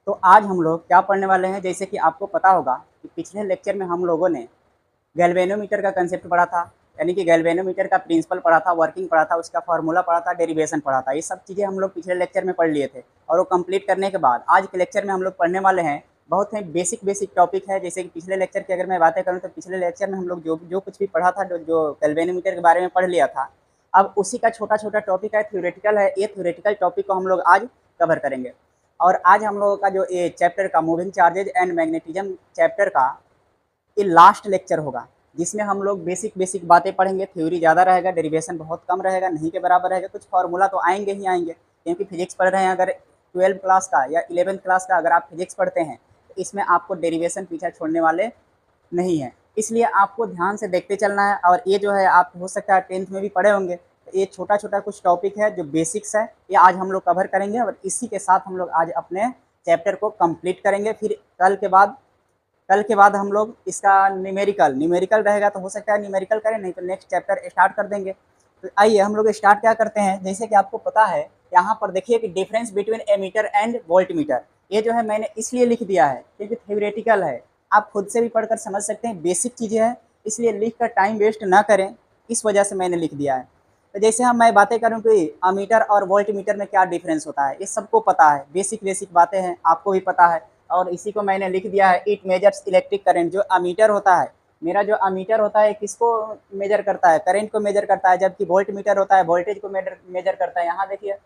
तो आज हम लोग क्या पढ़ने वाले हैं, जैसे कि आपको पता होगा कि पिछले लेक्चर में हम लोगों ने गैल्वेनोमीटर का कंसेप्ट पढ़ा था, यानी कि गैल्वेनोमीटर का प्रिंसिपल पढ़ा था, वर्किंग पढ़ा था, उसका फार्मूला पढ़ा था, डेरिवेशन पढ़ा था। ये सब चीज़ें हम लोग पिछले लेक्चर में पढ़ लिए थे और वो कंप्लीट करने के बाद आज के लेक्चर में हम लोग पढ़ने वाले हैं बहुत ही बेसिक बेसिक टॉपिक है। जैसे कि पिछले लेक्चर की अगर मैं बातें करूँ तो पिछले लेक्चर में हम लोग जो जो कुछ भी पढ़ा था, जो जो गैल्वेनोमीटर के बारे में पढ़ लिया था, अब उसी का छोटा छोटा टॉपिक है, थ्योरेटिकल है। ये थ्योरेटिकल टॉपिक को हम लोग आज कवर करेंगे। और आज हम लोगों का जो ये चैप्टर का moving charges and magnetism chapter का ये लास्ट लेक्चर होगा, जिसमें हम लोग बेसिक बेसिक बातें पढ़ेंगे। थ्योरी ज़्यादा रहेगा, डेरिवेशन बहुत कम रहेगा, नहीं के बराबर रहेगा। कुछ फार्मूला तो आएंगे ही आएंगे, क्योंकि फिजिक्स पढ़ रहे हैं। अगर 12 क्लास का या 11th क्लास का अगर आप फिजिक्स पढ़ते हैं तो इसमें आपको डेरिवेशन पीछा छोड़ने वाले नहीं है, इसलिए आपको ध्यान से देखते चलना है। और ये जो है आप हो सकता है 10th में भी पढ़े होंगे। तो ये छोटा छोटा कुछ टॉपिक है जो बेसिक्स है, ये आज हम लोग कवर करेंगे और इसी के साथ हम लोग आज अपने चैप्टर को कंप्लीट करेंगे। फिर कल के बाद हम लोग इसका न्यूमेरिकल न्यूमेरिकल रहेगा, तो हो सकता है न्यूमेरिकल करें, नहीं तो नेक्स्ट चैप्टर स्टार्ट कर देंगे। तो आइए हम लोग स्टार्ट क्या करते हैं। जैसे कि आपको पता है, यहाँ पर देखिए कि difference between ammeter and volt meter, ये जो है मैंने इसलिए लिख दिया है क्योंकि थ्योरेटिकल है, आप खुद से भी पढ़कर समझ सकते हैं, बेसिक चीज़ें हैं, इसलिए लिख कर टाइम वेस्ट ना करें, इस वजह से मैंने लिख दिया है। तो जैसे मैं बातें करूं कि अमीटर और वोल्ट मीटर में क्या डिफरेंस होता है, ये सबको पता है, बेसिक बेसिक बातें हैं, आपको भी पता है। और इसी को मैंने लिख दिया है, इट मेजर्स इलेक्ट्रिक करंट। जो अमीटर होता है, मेरा जो अमीटर होता है किसको मेजर करता है, करंट को मेजर करता है, जबकि वोल्ट मीटर होता है वोल्टेज को मेजर करता है। यहाँ देखिए,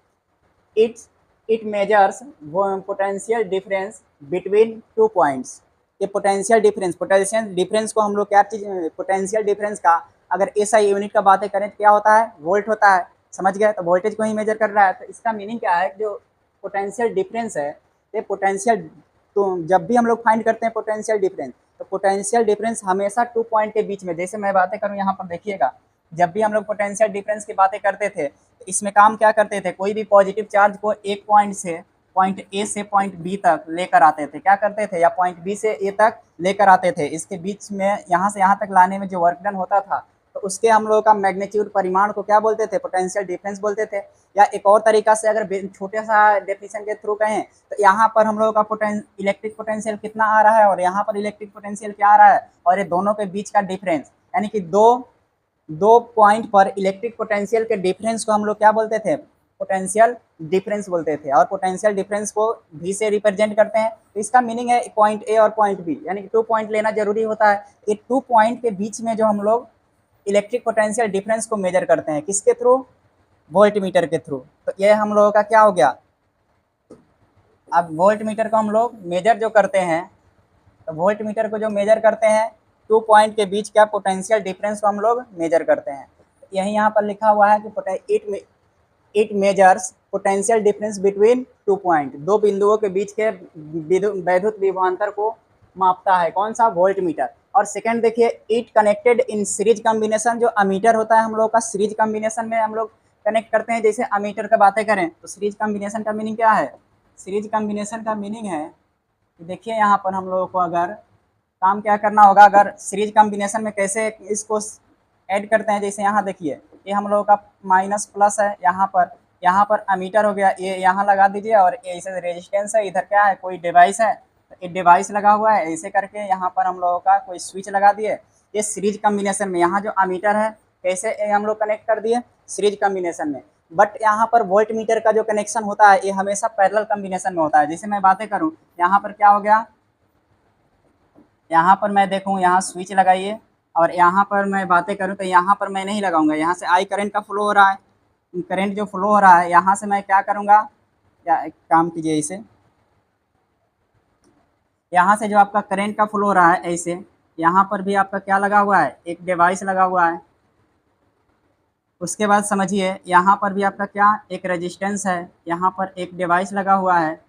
it's it measures potential difference between two points. ये पोटेंशियल डिफरेंस को हम लोग क्या चीज, पोटेंशियल डिफरेंस का अगर एसआई यूनिट का बातें करें तो क्या होता है, वोल्ट होता है। समझ गए, तो वोल्टेज को ही मेजर कर रहा है। तो इसका मीनिंग क्या है, जो पोटेंशियल डिफरेंस है, ये पोटेंशियल, तो जब भी हम लोग फाइंड करते हैं पोटेंशियल डिफरेंस, तो पोटेंशियल डिफरेंस हमेशा 2 पॉइंट के बीच में, जैसे मैं बातें करूं यहाँ पर देखिएगा, जब भी हम लोग पोटेंशियल डिफरेंस की बातें करते थे तो इसमें काम क्या करते थे, कोई भी पॉजिटिव चार्ज को एक पॉइंट ए से पॉइंट बी तक लेकर आते थे, क्या करते थे, या पॉइंट बी से ए तक लेकर आते थे। इसके बीच में यहाँ से यहाँ तक लाने में जो वर्क डन होता था, तो उसके हम लोगों का मैग्नीट्यूड, परिमाण को क्या बोलते थे, पोटेंशियल डिफरेंस बोलते थे। या एक और तरीका से अगर छोटे सा डेफिनेशन के थ्रू कहें तो यहाँ पर हम लोगों का इलेक्ट्रिक पोटेंशियल कितना आ रहा है और यहाँ पर इलेक्ट्रिक पोटेंशियल क्या आ रहा है, और ये दोनों के बीच का डिफरेंस, यानी कि दो दो पॉइंट पर इलेक्ट्रिक पोटेंशियल के डिफरेंस को हम लोग क्या बोलते थे, पोटेंशियल डिफरेंस बोलते थे। और पोटेंशियल डिफरेंस को भी से रिप्रेजेंट करते हैं। तो इसका मीनिंग है पॉइंट ए और पॉइंट बी, यानी कि 2 पॉइंट लेना जरूरी होता है। ये 2 पॉइंट के बीच में जो हम लोग इलेक्ट्रिक पोटेंशियल डिफरेंस को मेजर करते हैं, किसके थ्रू, वोल्ट मीटर के थ्रू। तो ये हम लोगों का क्या हो गया। अब वोल्ट मीटर को हम लोग मेजर जो करते हैं, तो वोल्ट मीटर को जो मेजर करते हैं, 2 पॉइंट के बीच क्या पोटेंशियल डिफरेंस को हम लोग मेजर करते हैं। यही यहाँ पर लिखा हुआ है कि it measures potential difference between 2 point, दो बिंदुओं के बीच के वैद्युत विभवांतर को मापता है, कौन सा, वोल्ट मीटर। और सेकंड देखिए, it connected in series combination, जो अमीटर होता है हम लोग का सीरीज कॉम्बिनेशन में हम लोग कनेक्ट करते हैं। जैसे अमीटर का बातें करें तो सीरीज कॉम्बिनेशन का मीनिंग क्या है, सीरीज कॉम्बिनेशन का मीनिंग है, देखिए यहाँ पर हम लोगों को अगर काम क्या करना होगा, अगर सीरीज कॉम्बिनेशन में कैसे इसको ऐड करते हैं। जैसे यहाँ देखिए, ये हम लोगों का माइनस प्लस है, यहाँ पर अमीटर हो गया, ये यहाँ लगा दीजिए, और ये इसे रेजिस्टेंस है, इधर क्या है, कोई डिवाइस है, तो एक डिवाइस लगा हुआ है। ऐसे करके यहाँ पर हम लोगों का कोई स्विच लगा दिए। ये सीरीज कॉम्बिनेशन में यहाँ जो अमीटर है कैसे हम लोग कनेक्ट कर दिए, सीरीज कॉम्बिनेशन में। बट यहाँ पर वोल्ट मीटर का जो कनेक्शन होता है ये हमेशा पैरेलल कॉम्बिनेशन में होता है। जैसे मैं बातें करूँ, यहाँ पर क्या हो गया, यहाँ पर मैं देखूँ, यहाँ स्विच लगाइए, और यहाँ पर मैं बातें करूँ तो यहाँ पर मैं नहीं लगाऊंगा, यहाँ से आई करंट का फ्लो हो रहा है, करंट जो फ्लो हो रहा है, यहाँ से मैं क्या करूँगा, या एक काम कीजिए, इसे यहाँ से जो आपका करंट का फ्लो हो रहा है, ऐसे यहाँ पर भी आपका क्या लगा हुआ है, एक डिवाइस लगा हुआ है। उसके बाद समझिए, यहाँ पर भी आपका क्या, एक रेजिस्टेंस है, यहाँ पर एक डिवाइस लगा हुआ है,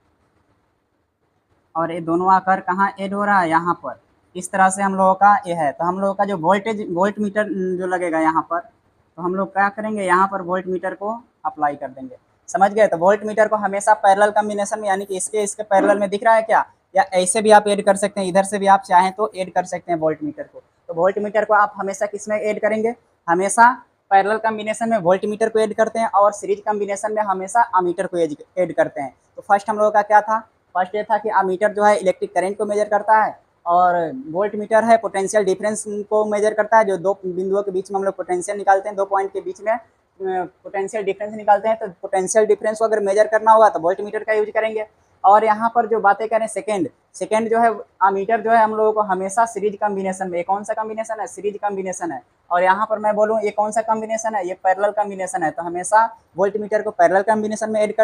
और ये दोनों आकर कहाँ ऐड हो रहा है, यहाँ पर। इस तरह से हम लोगों का ये है। तो हम लोगों का जो वोल्ट मीटर जो लगेगा यहाँ पर, तो हम लोग क्या करेंगे, यहाँ पर वोल्ट मीटर को अप्लाई कर देंगे। समझ गए, तो वोल्ट मीटर को हमेशा पैरेलल कॉम्बिनेशन में, यानी कि इसके पैरेलल में दिख रहा है क्या, या ऐसे भी आप ऐड कर सकते हैं, इधर से भी आप चाहें तो ऐड कर सकते हैं वोल्ट मीटर को। तो वोल्ट मीटर को आप हमेशा किस में ऐड करेंगे, हमेशा पैरेलल कॉम्बिनेशन में वोल्ट मीटर को ऐड करते हैं, और सीरीज कॉम्बिनेशन में हमेशा अमीटर को ऐड करते हैं। तो फर्स्ट हम लोगों का क्या था, फर्स्ट ये था कि अमीटर जो है इलेक्ट्रिक करंट को मेजर करता है, और वोल्ट मीटर है पोटेंशियल डिफरेंस को मेजर करता है, जो दो बिंदुओं के बीच में हम लोग पोटेंशियल निकालते हैं, 2 पॉइंट के बीच में पोटेंशियल डिफरेंस निकालते हैं। तो पोटेंशियल डिफरेंस को अगर मेजर करना होगा तो वोल्ट मीटर का यूज करेंगे। और यहाँ पर जो बातें करें सेकेंड जो है अमीटर जो है हम लोगों को हमेशा सीरीज कॉम्बिनेशन में, ये कौन सा कॉम्बिनेशन है, सीरीज कॉम्बिनेशन है। और यहाँ पर मैं बोलूँ ये कौन सा कॉम्बिनेशन है, ये पैरेलल कॉम्बिनेशन है। तो हमेशा वोल्ट मीटर को पैरेलल कॉम्बिनेशन में ऐड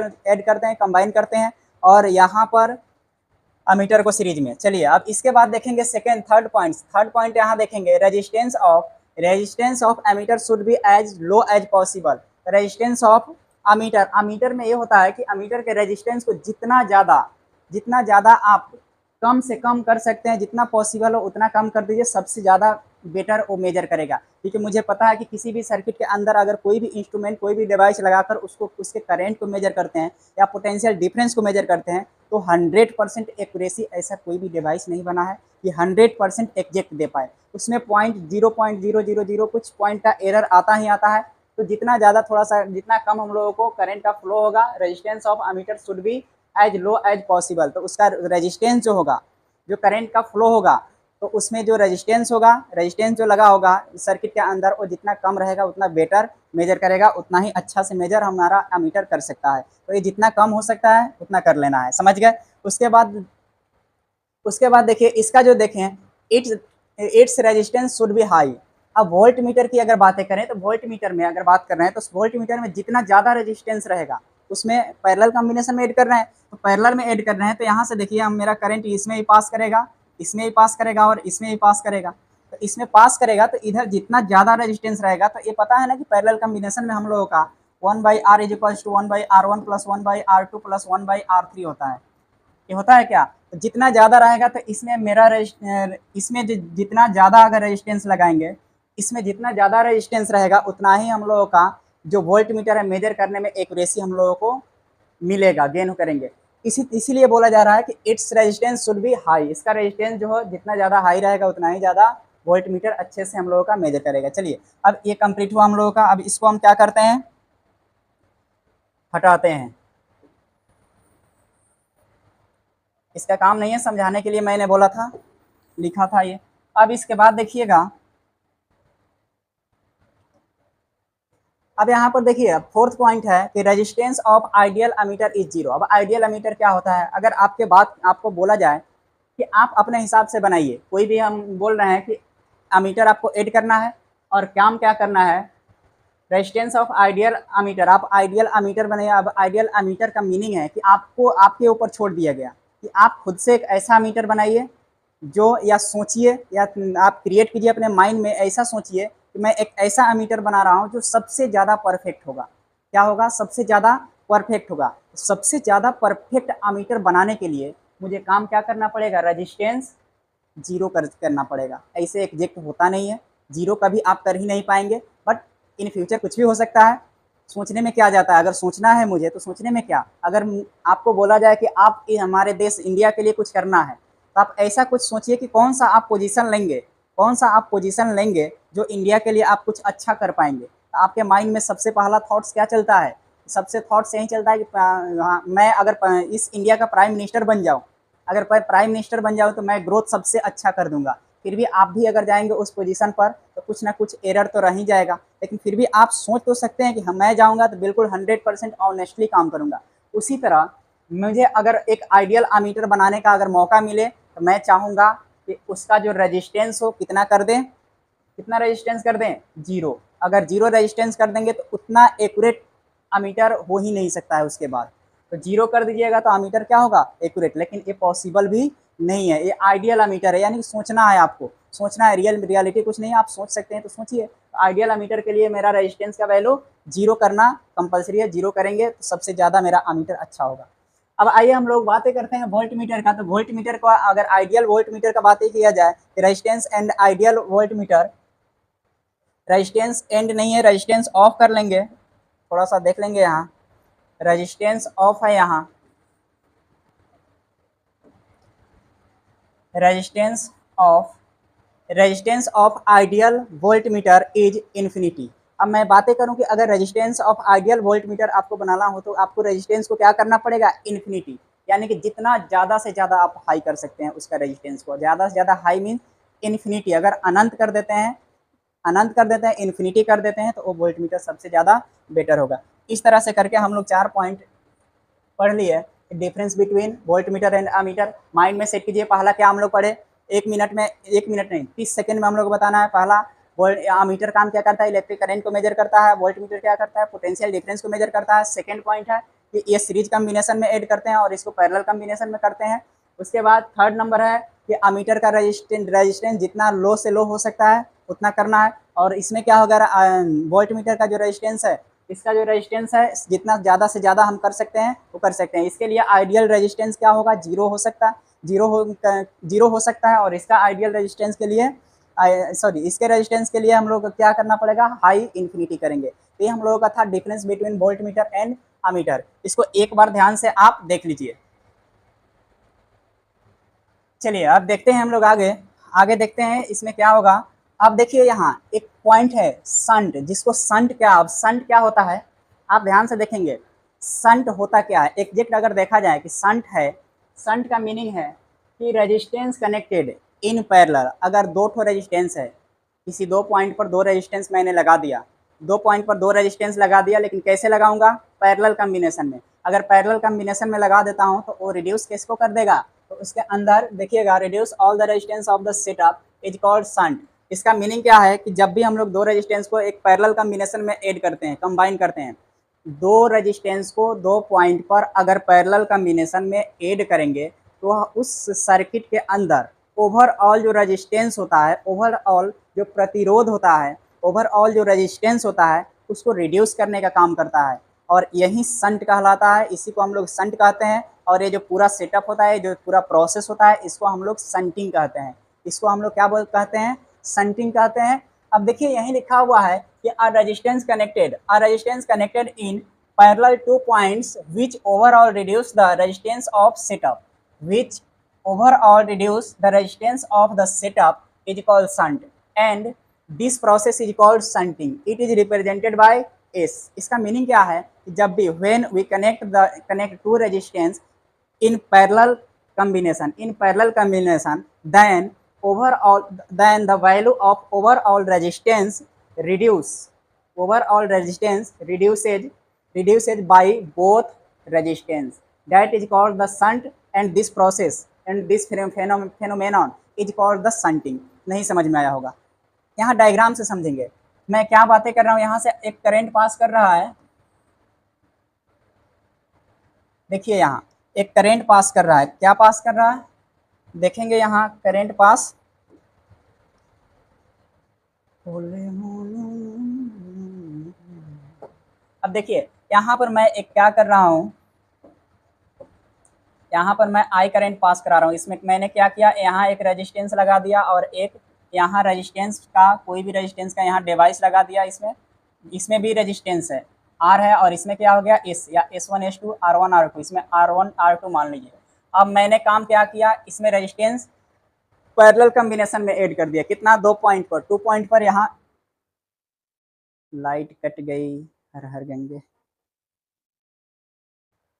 करते हैं, कंबाइन करते हैं, और यहाँ पर अमीटर को सीरीज में। चलिए अब इसके बाद देखेंगे थर्ड पॉइंट यहाँ देखेंगे, resistance of ammeter should be as low as possible. Resistance of ammeter में ये होता है कि अमीटर के रेजिस्टेंस को जितना ज़्यादा आप कम से कम कर सकते हैं, जितना पॉसिबल हो उतना कम कर दीजिए, सबसे ज़्यादा बेटर वो मेजर करेगा। क्योंकि मुझे पता है कि किसी भी सर्किट के अंदर अगर कोई भी इंस्ट्रूमेंट, कोई भी डिवाइस लगाकर उसके करंट को मेजर करते हैं या पोटेंशियल डिफरेंस को मेजर करते हैं, तो 100% एक्यूरेसी ऐसा कोई भी डिवाइस नहीं बना है कि 100% एग्जैक्ट दे पाए। उसमें 0.000 कुछ पॉइंट का एरर आता ही आता है। तो जितना ज़्यादा जितना कम हम लोगों को करंट का फ्लो होगा, resistance of ammeter should be as low as possible. तो उसका रेजिस्टेंस जो होगा, जो करंट का फ्लो होगा, तो उसमें जो रेजिस्टेंस जो लगा होगा सर्किट के अंदर, वो जितना कम रहेगा उतना बेटर मेजर करेगा, उतना ही अच्छा से मेजर हमारा अमीटर कर सकता है। तो ये जितना कम हो सकता है उतना कर लेना है, समझ गए। उसके बाद देखिए इसका जो देखें, its resistance should be high. अब वोल्ट मीटर की अगर बातें करें तो वोल्ट मीटर में अगर बात कर रहे हैं तो वोल्ट मीटर में जितना ज़्यादा रेजिस्टेंस रहेगा, उसमें पैरेलल कॉम्बिनेशन में ऐड कर रहे हैं, तो पैरेलल में ऐड कर रहे हैं तो यहाँ से देखिए हम मेरा करंट इसमें भी पास करेगा, इसमें भी पास करेगा और इसमें भी पास करेगा। तो इसमें पास करेगा तो इधर जितना ज़्यादा रेजिस्टेंस रहेगा, तो ये पता है ना कि पैरेलल कॉम्बिनेशन में हम लोगों का 1/R = 1/R1 + 1/R2 + 1/R3 होता है। ये होता है क्या, तो जितना ज़्यादा रहेगा तो इसमें जितना ज़्यादा अगर रेजिस्टेंस लगाएंगे, इसमें जितना ज़्यादा रेजिस्टेंस रहेगा उतना ही हम लोगों का जो वोल्ट मीटर है मेजर करने में एक्यूरेसी हम लोगों को मिलेगा, गेन करेंगे। इसीलिए बोला जा रहा है कि its resistance should be high. इसका रेजिस्टेंस जो है जितना ज़्यादा हाई रहेगा उतना ही ज़्यादा वोल्ट मीटर अच्छे से हम लोगों का मेजर करेगा। चलिए अब ये कंप्लीट हुआ हम लोगों का। अब इसको हम क्या करते हैं, हटाते हैं। इसका काम नहीं है, समझाने के लिए मैंने बोला था, लिखा था ये। अब इसके बाद देखिएगा, अब यहाँ पर देखिए फोर्थ पॉइंट है कि resistance of ideal ammeter is 0। अब आइडियल अमीटर क्या होता है, अगर आपको बोला जाए कि आप अपने हिसाब से बनाइए, कोई भी हम बोल रहे हैं कि अमीटर आपको ऐड करना है और काम क्या करना है, रेजिस्टेंस ऑफ आइडियल अमीटर, आप आइडियल अमीटर बनाइए। अब आइडियल अमीटर का मीनिंग है कि आपको आपके ऊपर छोड़ दिया गया कि आप खुद से एक ऐसा अमीटर बनाइए जो, या सोचिए या आप क्रिएट कीजिए अपने माइंड में, ऐसा सोचिए कि मैं एक ऐसा अमीटर बना रहा हूँ जो सबसे ज़्यादा परफेक्ट होगा। क्या होगा, सबसे ज़्यादा परफेक्ट होगा। सबसे ज़्यादा परफेक्ट अमीटर बनाने के लिए मुझे काम क्या करना पड़ेगा, रेजिस्टेंस 0 करना पड़ेगा। ऐसे एग्जैक्ट होता नहीं है, 0 कभी आप कर ही नहीं पाएंगे, बट इन फ्यूचर कुछ भी हो सकता है। सोचने में क्या जाता है, अगर सोचना है मुझे तो सोचने में क्या, अगर आपको बोला जाए कि आप हमारे देश इंडिया के लिए कुछ करना है, तो आप ऐसा कुछ सोचिए कि कौन सा आप पोजीशन लेंगे जो इंडिया के लिए आप कुछ अच्छा कर पाएंगे। तो आपके माइंड में सबसे पहला थॉट्स क्या चलता है, सबसे थॉट्स यही चलता है कि मैं अगर इस इंडिया का प्राइम मिनिस्टर बन जाऊँ, अगर प्राइम मिनिस्टर बन जाऊँ तो मैं ग्रोथ सबसे अच्छा कर दूंगा। फिर भी आप भी अगर जाएंगे उस पोजीशन पर तो कुछ ना कुछ एरर तो रह ही जाएगा, लेकिन फिर भी आप सोच तो सकते हैं कि मैं जाऊंगा तो बिल्कुल 100% ऑनेस्टली काम करूंगा। उसी तरह मुझे अगर एक आइडियल अमीटर बनाने का अगर मौका मिले तो मैं चाहूँगा कि उसका जो रेजिस्टेंस हो कितना कर दें, कितना रेजिस्टेंस कर दें, 0। अगर 0 रेजिस्टेंस कर देंगे तो उतना एक्यूरेट अमीटर हो ही नहीं सकता है। उसके बाद तो 0 कर दीजिएगा तो अमीटर क्या होगा, एक्यूरेट। लेकिन ये पॉसिबल भी नहीं है, ये आइडियल अमीटर है, यानी सोचना है, आपको सोचना है, रियलिटी कुछ नहीं है। आप सोच सकते हैं तो सोचिए। आइडियल अमीटर के लिए मेरा रेजिस्टेंस का वैल्यू 0 करना कंपलसरी है, 0 करेंगे तो सबसे ज़्यादा मेरा अमीटर अच्छा होगा। अब आइए हम लोग बातें करते हैं वोल्ट मीटर का। तो वोल्ट मीटर का अगर आइडियल वोल्ट मीटर का बातें किया जाए, resistance and ideal volt meter, resistance and नहीं है, रेजिस्टेंस ऑफ कर लेंगे, थोड़ा सा देख लेंगे। यहाँ रेजिस्टेंस ऑफ है, यहाँ resistance of ideal volt meter is infinity. अब मैं बातें करूं कि अगर resistance of ideal volt meter आपको बनाना हो तो आपको रेजिस्टेंस को क्या करना पड़ेगा, इन्फिनिटी। यानी कि जितना ज़्यादा से ज़्यादा आप हाई कर सकते हैं उसका रेजिस्टेंस को, ज़्यादा से ज़्यादा हाई मीन इन्फिनिटी, अगर अनंत कर देते हैं, इन्फिनिटी कर देते हैं, तो वो वोल्टमीटर सबसे ज़्यादा बेटर होगा। इस तरह से करके हम लोग 4 पॉइंट पढ़ लिए, difference between voltmeter and ammeter. Mind में सेट कीजिए। पहला क्या हम लोग पढ़े, 1 मिनट नहीं 30 सेकंड में हम लोग को बताना है। पहला, अमीटर काम क्या करता है, इलेक्ट्रिक करंट को मेजर करता है। वोल्टमीटर क्या करता है, पोटेंशियल डिफरेंस को मेजर करता है। सेकंड पॉइंट है कि ये सीरीज कॉम्बिनेशन में ऐड करते हैं और इसको पैरेलल कॉम्बिनेशन में करते हैं। उसके बाद थर्ड नंबर है कि अमीटर का रेजिस्टेंस जितना लो से लो हो सकता है उतना करना है। और इसमें क्या होगा, वोल्टमीटर का जो रेजिस्टेंस है, इसका जो रेजिस्टेंस है जितना ज़्यादा से ज़्यादा हम कर सकते हैं वो कर सकते हैं। इसके लिए आइडियल रेजिस्टेंस क्या होगा, जीरो हो सकता है, जीरो हो सकता है। और इसका आइडियल रेजिस्टेंस के लिए इसके रेजिस्टेंस के लिए हम लोग को क्या करना पड़ेगा, हाई इन्फिनिटी करेंगे। तो ये हम लोगों का था difference between voltmeter and ammeter. इसको एक बार ध्यान से आप देख लीजिए। चलिए अब देखते हैं हम लोग आगे देखते हैं इसमें क्या होगा। अब देखिए यहाँ एक पॉइंट है संट, जिसको संट क्या होता है, आप ध्यान से देखेंगे। संट होता क्या है, एग्जैक्ट अगर देखा जाए कि संट है, संट का मीनिंग है कि रेजिस्टेंस कनेक्टेड इन पैरेलल। अगर दो ठो रेजिस्टेंस है, किसी दो पॉइंट पर दो रेजिस्टेंस मैंने लगा दिया, दो पॉइंट पर दो रेजिस्टेंस लगा दिया, लेकिन कैसे लगाऊंगा, पैरेलल कॉम्बिनेशन में। अगर पैरेलल कॉम्बिनेशन में लगा देता हूं तो वो रिड्यूस किसको कर देगा, तो उसके अंदर देखिएगा, reduce all the resistance of the setup is called shunt. इसका मीनिंग क्या है कि जब भी हम लोग दो रेजिस्टेंस को एक पैरेलल कॉम्बिनेशन में ऐड करते हैं, कंबाइन करते हैं, दो रेजिस्टेंस को दो पॉइंट पर अगर पैरेलल कॉम्बिनेशन में ऐड करेंगे तो उस सर्किट के अंदर ओवरऑल जो रेजिस्टेंस होता है, ओवरऑल जो प्रतिरोध होता है, ओवरऑल जो रेजिस्टेंस होता है, उसको रिड्यूस करने का काम करता है। और यही शंट कहलाता है, इसी को हम लोग शंट कहते हैं। और ये जो पूरा सेटअप होता है, जो पूरा प्रोसेस होता है, इसको हम लोग शंटिंग कहते हैं। इसको हम लोग क्या कहते हैं, शंटिंग कहते हैं। अब देखिए यहीं लिखा हुआ है कि a resistance connected in parallel two points which overall reduce the resistance of setup, which overall reduce the resistance of the setup is called shunt, and this process is called shunting. It is represented by S. इसका meaning क्या है कि जब भी when we connect two resistance in parallel combination, then the value of overall resistance reduces by both resistance. That is called the shunt, and this process and this phenomenon is called the shunting. नहीं समझ में आया होगा, यहाँ diagram से समझेंगे। मैं क्या बातें कर रहा हूँ, यहाँ से एक करंट पास कर रहा है, देखिए यहाँ एक करंट पास कर रहा है। क्या पास कर रहा है, देखेंगे यहाँ करंट पास, अब देखिए यहाँ पर मैं एक क्या कर रहा हूँ, यहाँ पर मैं आई करंट पास करा रहा हूँ। इसमें मैंने क्या किया, यहाँ एक रेजिस्टेंस लगा दिया और एक यहाँ रेजिस्टेंस का, कोई भी रेजिस्टेंस का यहाँ डिवाइस लगा दिया। इसमें भी रेजिस्टेंस है आर है, और इसमें क्या हो गया एस, या S1 S2 R1 R2, इसमें R1 R2 मान लीजिए। अब मैंने काम क्या किया, इसमें रेजिस्टेंस पैरेलल कॉम्बिनेशन में ऐड कर दिया। कितना, 2 पॉइंट पर, 2 पॉइंट पर। यहाँ लाइट कट गई, हर हर गंगे।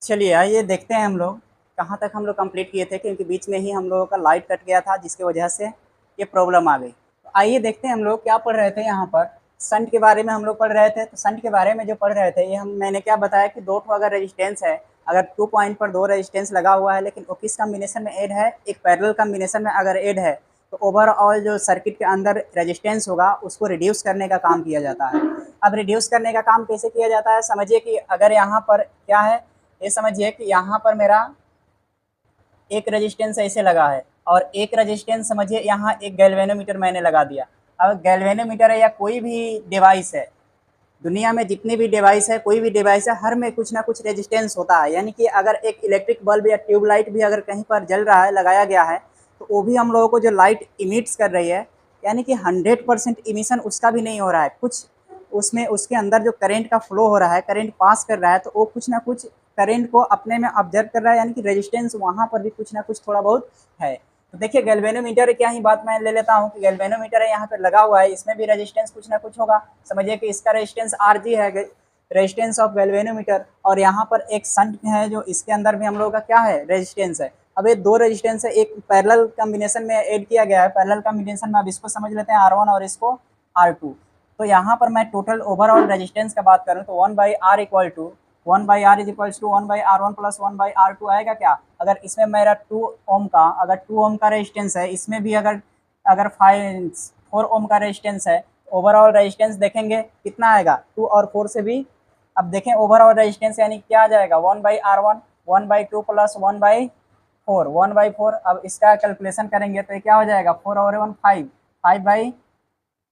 चलिए आइए देखते हैं हम लोग कहाँ तक हम लोग कंप्लीट किए थे, क्योंकि बीच में ही हम लोगों का लाइट कट गया था, जिसकी वजह से ये प्रॉब्लम आ गई। तो आइए देखते हैं हम लोग क्या पढ़ रहे थे। यहाँ पर शंट के बारे में हम लोग पढ़ रहे थे। तो शंट के बारे में जो पढ़ रहे थे, ये मैंने क्या बताया कि दो ठो अगर रेजिस्टेंस है, अगर 2 पॉइंट पर दो रेजिस्टेंस लगा हुआ है, लेकिन वो किस कॉम्बिनेशन में ऐड है, एक पैरेलल कॉम्बिनेशन में अगर ऐड है, तो ओवरऑल जो सर्किट के अंदर रेजिस्टेंस होगा उसको रिड्यूस करने का काम किया जाता है। अब रिड्यूस करने का काम कैसे किया जाता है, समझिए कि अगर यहाँ पर क्या है, ये समझिए कि यहाँ पर मेरा एक रेजिस्टेंस ऐसे लगा है, और एक रेजिस्टेंस समझिए यहाँ एक गैल्वेनोमीटर मैंने लगा दिया। अब गैल्वेनोमीटर है या कोई भी डिवाइस है, दुनिया में जितनी भी डिवाइस है, कोई भी डिवाइस है, हर में कुछ ना कुछ रेजिस्टेंस होता है। यानी कि अगर एक इलेक्ट्रिक बल्ब या ट्यूबलाइट भी अगर कहीं पर जल रहा है, लगाया गया है, तो वो भी हम लोगों को जो लाइट इमिट्स कर रही है, यानी कि 100% इमिशन उसका भी नहीं हो रहा है, कुछ उसमें उसके अंदर जो करंट का फ्लो हो रहा है, करंट पास कर रहा है, तो वो कुछ ना कुछ करंट को अपने में ऑब्जर्व कर रहा है, यानी कि रेजिस्टेंस वहाँ पर भी कुछ ना कुछ थोड़ा बहुत है। तो देखिए गैल्वेनोमीटर क्या ही बात मैं ले लेता हूँ कि गैल्वेनोमीटर है यहाँ पर लगा हुआ है, इसमें भी रेजिस्टेंस कुछ ना कुछ होगा। समझिए कि इसका रेजिस्टेंस Rg है, रेजिस्टेंस ऑफ गैल्वेनोमीटर, और यहाँ पर एक संट है जो इसके अंदर भी हम लोगों का क्या है, रेजिस्टेंस है। अब ये दो रेजिस्टेंस है, एक पैरेलल कॉम्बिनेशन में ऐड किया गया है, पैरेलल कॉम्बिनेशन में अब इसको समझ लेते हैं R1 और इसको R2। तो यहाँ पर मैं टोटल ओवरऑल रेजिस्टेंस का बात करूँ तो 1/R equal to 1/R is equals to 1/R1 plus 1/R2 आएगा क्या। अगर इसमें मेरा 2 ओम का, अगर 2 ओम का रेजिस्टेंस है, इसमें भी अगर 4 ओम का रेजिस्टेंस है, ओवरऑल रेजिस्टेंस देखेंगे कितना आएगा, 2 और 4 से भी। अब देखें ओवरऑल रेजिस्टेंस यानी क्या आ जाएगा, 1/R1 1/2 प्लस 1/4 1/4। अब इसका कैलकुलेशन करेंगे तो ये क्या हो जाएगा, 4 और 1 5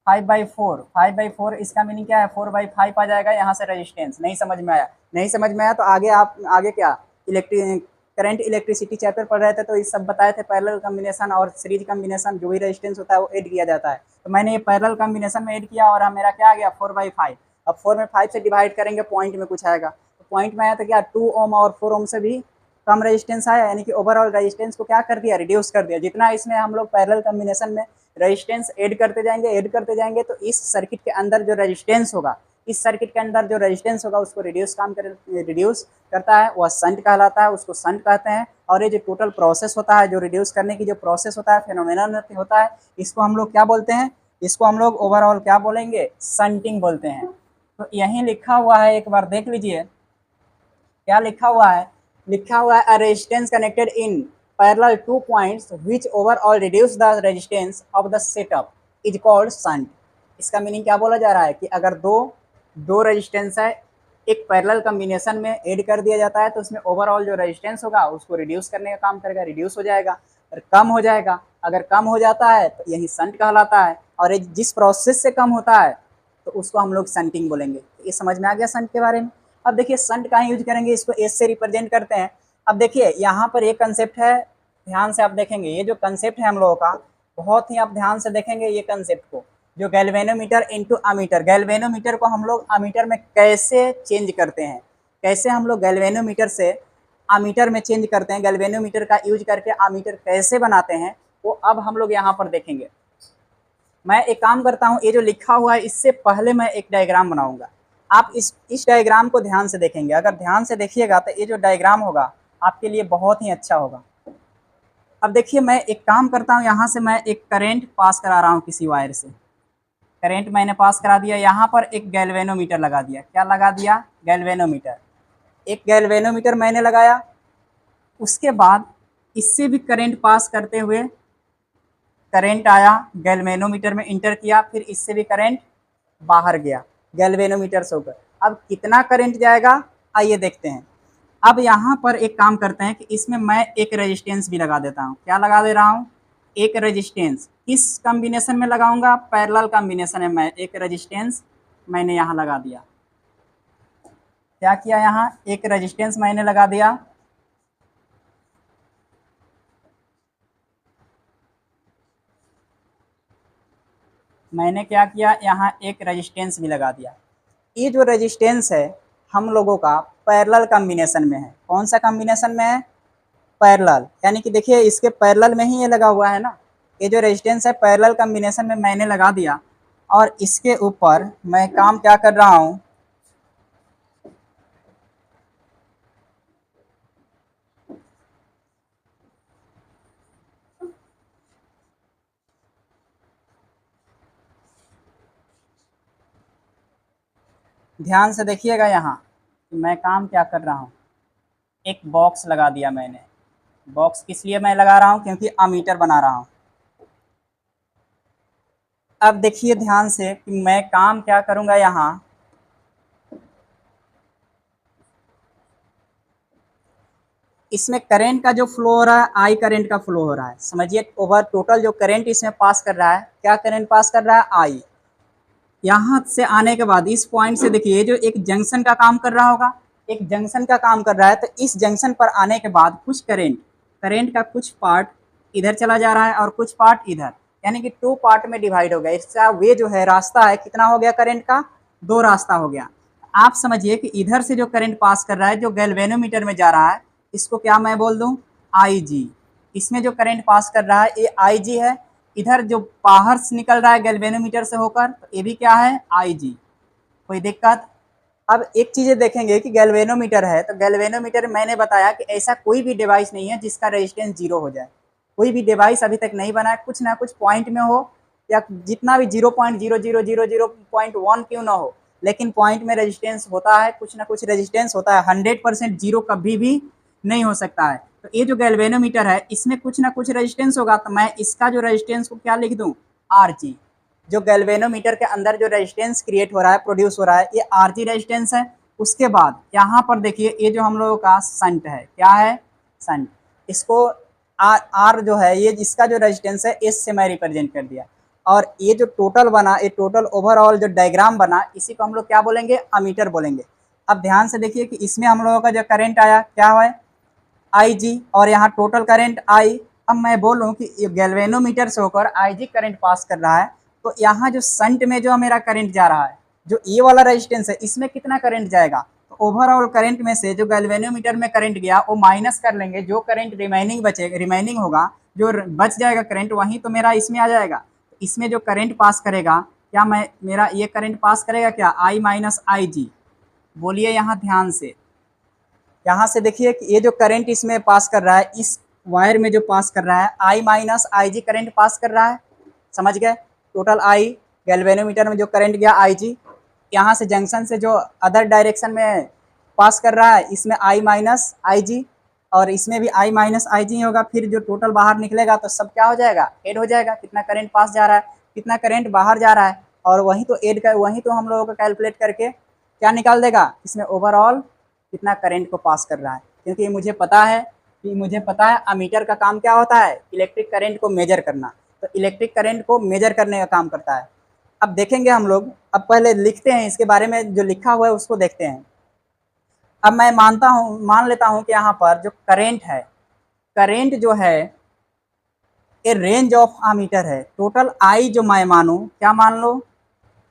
5/4 इसका मीनिंग क्या है, 4/5 आ जाएगा यहाँ से रेजिस्टेंस। नहीं समझ में आया, नहीं समझ में आया तो आगे आप आगे क्या करंट इलेक्ट्रिसिटी चैप्टर पढ़ रहे थे तो ये सब बताए थे, पैरेलल कॉम्बिनेशन और सीरीज कॉम्बिनेशन जो भी रेजिस्टेंस होता है वो ऐड किया जाता है। तो मैंने ये पैरेलल कॉम्बिनेशन में ऐड किया और मेरा क्या आ गया 4/5। अब 4 में 5 से डिवाइड करेंगे पॉइंट में कुछ आएगा, तो पॉइंट में आया तो क्या 2 ओम और 4 ओम से भी कम रेजिस्टेंस आया, यानी कि ओवरऑल रेजिस्टेंस को क्या कर दिया, रिड्यूस कर दिया। जितना इसमें हम लोग पैरेलल कॉम्बिनेशन में रेजिस्टेंस ऐड करते जाएंगे तो इस सर्किट के अंदर जो रेजिस्टेंस होगा, इस सर्किट के अंदर जो रेजिस्टेंस होगा उसको रिड्यूस करता है, वह शंट कहलाता है, उसको शंट कहते हैं। और ये जो टोटल प्रोसेस होता है, जो रिड्यूस करने की जो प्रोसेस होता है, फेनोमेनन होता है, इसको हम लोग क्या बोलते हैं, इसको हम लोग ओवरऑल क्या बोलेंगे, शंटिंग बोलते हैं। तो यहीं लिखा हुआ है, एक बार देख लीजिए क्या लिखा हुआ है, a resistance connected in parallel 2 points which overall reduce the resistance of the setup is called shunt। इसका मीनिंग क्या बोला जा रहा है कि अगर दो रेजिस्टेंस है, एक पैरेलल कॉम्बिनेशन में ऐड कर दिया जाता है तो उसमें ओवरऑल जो रेजिस्टेंस होगा उसको रिड्यूस करने का काम करेगा, रिड्यूस हो जाएगा और कम हो जाएगा। अगर कम हो जाता है तो यही शंट कहलाता है, और जिस प्रोसेस से कम होता है तो उसको हम लोग शंटिंग बोलेंगे। ये समझ में आ गया शंट के बारे में। अब देखिए शंट कहाँ यूज करेंगे, इसको एस से रिप्रेजेंट करते हैं। अब देखिए यहाँ पर एक कंसेप्ट है, ध्यान से आप देखेंगे, ये जो कंसेप्ट है हम लोगों का, बहुत ही आप ध्यान से देखेंगे ये कंसेप्ट को, जो गैल्वेनोमीटर इनटू अमीटर, गैल्वेनोमीटर को हम लोग अमीटर में कैसे चेंज करते हैं, कैसे हम लोग गैल्वेनोमीटर से अमीटर में चेंज करते हैं, गैल्वेनोमीटर का यूज करके अमीटर कैसे बनाते हैं, वो अब हम लोग यहाँ पर देखेंगे। मैं एक काम करता हूँ, ये जो लिखा हुआ है इससे पहले मैं एक डायग्राम बनाऊंगा, आप इस डायग्राम को ध्यान से देखेंगे। अगर ध्यान से देखिएगा तो ये जो डायग्राम होगा आपके लिए बहुत ही अच्छा होगा। अब देखिए मैं एक काम करता हूँ, यहाँ से मैं एक करंट पास करा रहा हूँ किसी वायर से, करंट मैंने पास करा दिया, यहाँ पर एक गैल्वेनोमीटर लगा दिया। क्या लगा दिया, गैल्वेनोमीटर। एक गैल्वेनोमीटर मैंने लगाया, उसके बाद इससे भी करंट पास करते हुए करंट आया, गैल्वेनोमीटर में इंटर किया, फिर इससे भी करंट बाहर गया गैल्वेनोमीटर से होकर। अब कितना करंट जाएगा आइए देखते हैं। अब यहाँ पर एक काम करते हैं कि इसमें मैं एक रेजिस्टेंस भी लगा देता हूँ। क्या लगा दे रहा हूँ, एक रेजिस्टेंस। किस कॉम्बिनेशन में लगाऊंगा, पैरेलल कॉम्बिनेशन में मैं एक रेजिस्टेंस मैंने यहाँ लगा दिया। क्या किया, यहाँ एक रेजिस्टेंस मैंने लगा दिया, मैंने क्या किया, यहाँ एक रेजिस्टेंस भी लगा दिया। ये जो रेजिस्टेंस है हम लोगों का पैरेलल कॉम्बिनेशन में है। कौन सा कॉम्बिनेशन में है, पैरेलल, यानी कि देखिए इसके पैरेलल में ही ये लगा हुआ है ना। ये जो रेजिस्टेंस है पैरेलल कॉम्बिनेशन में मैंने लगा दिया, और इसके ऊपर मैं काम क्या कर रहा हूँ, ध्यान से देखिएगा यहाँ मैं काम क्या कर रहा हूँ, एक बॉक्स लगा दिया मैंने। बॉक्स किस लिए मैं लगा रहा हूँ, क्योंकि अमीटर बना रहा हूँ। अब देखिए ध्यान से कि मैं काम क्या करूँगा, यहाँ इसमें करंट का जो फ्लो हो रहा है, आई करंट का फ्लो हो रहा है। समझिए ओवर टोटल जो करंट इसमें पास कर रहा है, क्या करंट पास कर रहा है, आई। यहाँ से आने के बाद इस पॉइंट से देखिए जो एक जंक्शन का काम कर रहा होगा, एक जंक्शन का काम कर रहा है, तो इस जंक्शन पर आने के बाद कुछ करंट का कुछ पार्ट इधर चला जा रहा है और कुछ पार्ट इधर, यानी कि 2 पार्ट में डिवाइड हो गया। इसका वे जो है रास्ता है कितना हो गया, करंट का 2 रास्ता हो गया। आप समझिए कि इधर से जो करंट पास कर रहा है, जो गैल्वेनोमीटर में जा रहा है, इसको क्या मैं बोल दूं, IG। इसमें जो करंट पास कर रहा है ये IG है। इधर जो बाहर से निकल रहा है गैल्वेनोमीटर से होकर, तो ये भी क्या है, IG। कोई दिक्कत। अब एक चीज़ देखेंगे कि गैल्वेनोमीटर है, तो गैल्वेनोमीटर मैंने बताया कि ऐसा कोई भी डिवाइस नहीं है जिसका रेजिस्टेंस 0 हो जाए। कोई भी डिवाइस अभी तक नहीं बना है, कुछ ना कुछ पॉइंट में हो या जितना भी 0.0000.1 क्यों ना हो, लेकिन पॉइंट में रेजिस्टेंस होता है, कुछ ना कुछ रेजिस्टेंस होता है। 100% जीरो कभी भी नहीं हो सकता है। तो ये जो गैल्वेनोमीटर है इसमें कुछ ना कुछ रेजिस्टेंस होगा, तो मैं इसका जो रेजिस्टेंस को क्या लिख दूँ, RG। जो गैल्वेनोमीटर के अंदर जो रेजिस्टेंस क्रिएट हो रहा है, प्रोड्यूस हो रहा है, ये RG रेजिस्टेंस है। उसके बाद यहाँ पर देखिए ये जो हम लोगों का संट है, क्या है, संट। इसको आर जो है ये इसका जो रेजिस्टेंस है एस से मैं रिप्रेजेंट कर दिया। और ये जो टोटल बना, ये टोटल ओवरऑल जो डायग्राम बना, इसी को हम लोग क्या बोलेंगे, अमीटर बोलेंगे। अब ध्यान से देखिए कि इसमें हम लोगों का जो करंट आया क्या है, IG, और यहाँ टोटल करंट I। अब मैं बोलूँ कि गैल्वेनोमीटर से होकर IG करंट पास कर रहा है, तो यहाँ जो संट में जो मेरा करंट जा रहा है, जो ये वाला रेजिस्टेंस है, इसमें कितना करंट जाएगा, तो ओवरऑल करंट में से जो गैल्वेनोमीटर में करंट गया वो माइनस कर लेंगे, जो करंट रिमेनिंग होगा, जो बच जाएगा करंट, वहीं तो मेरा इसमें आ जाएगा। इसमें जो करंट पास करेगा, क्या मैं मेरा ये करंट पास करेगा क्या, I माइनस IG। बोलिए यहाँ ध्यान से, यहाँ से देखिए कि ये जो करंट इसमें पास कर रहा है, इस वायर में जो पास कर रहा है, I minus IG current pass कर रहा है। समझ गए, टोटल I, गैल्वेनोमीटर में जो करंट गया IG, यहाँ से जंक्शन से जो अदर डायरेक्शन में पास कर रहा है, इसमें I माइनस IG, और इसमें भी I माइनस IG होगा। फिर जो टोटल बाहर निकलेगा तो सब क्या हो जाएगा, एड हो जाएगा। कितना करंट पास जा रहा है, कितना करंट बाहर जा रहा है, और वहीं तो एड कर, वहीं तो हम लोगों को कैलकुलेट करके क्या निकाल देगा, इसमें ओवरऑल कितना करंट को पास कर रहा है। क्योंकि मुझे पता है अमीटर का काम क्या होता है, इलेक्ट्रिक करंट को मेजर करना। तो इलेक्ट्रिक करंट को मेजर करने का काम करता है। अब देखेंगे हम लोग, अब पहले लिखते हैं इसके बारे में, जो लिखा हुआ है उसको देखते हैं। अब मैं मान लेता हूं कि यहाँ पर जो करंट है, करंट जो है ये रेंज ऑफ अमीटर है। टोटल I जो मैं मानूं, क्या मान लो,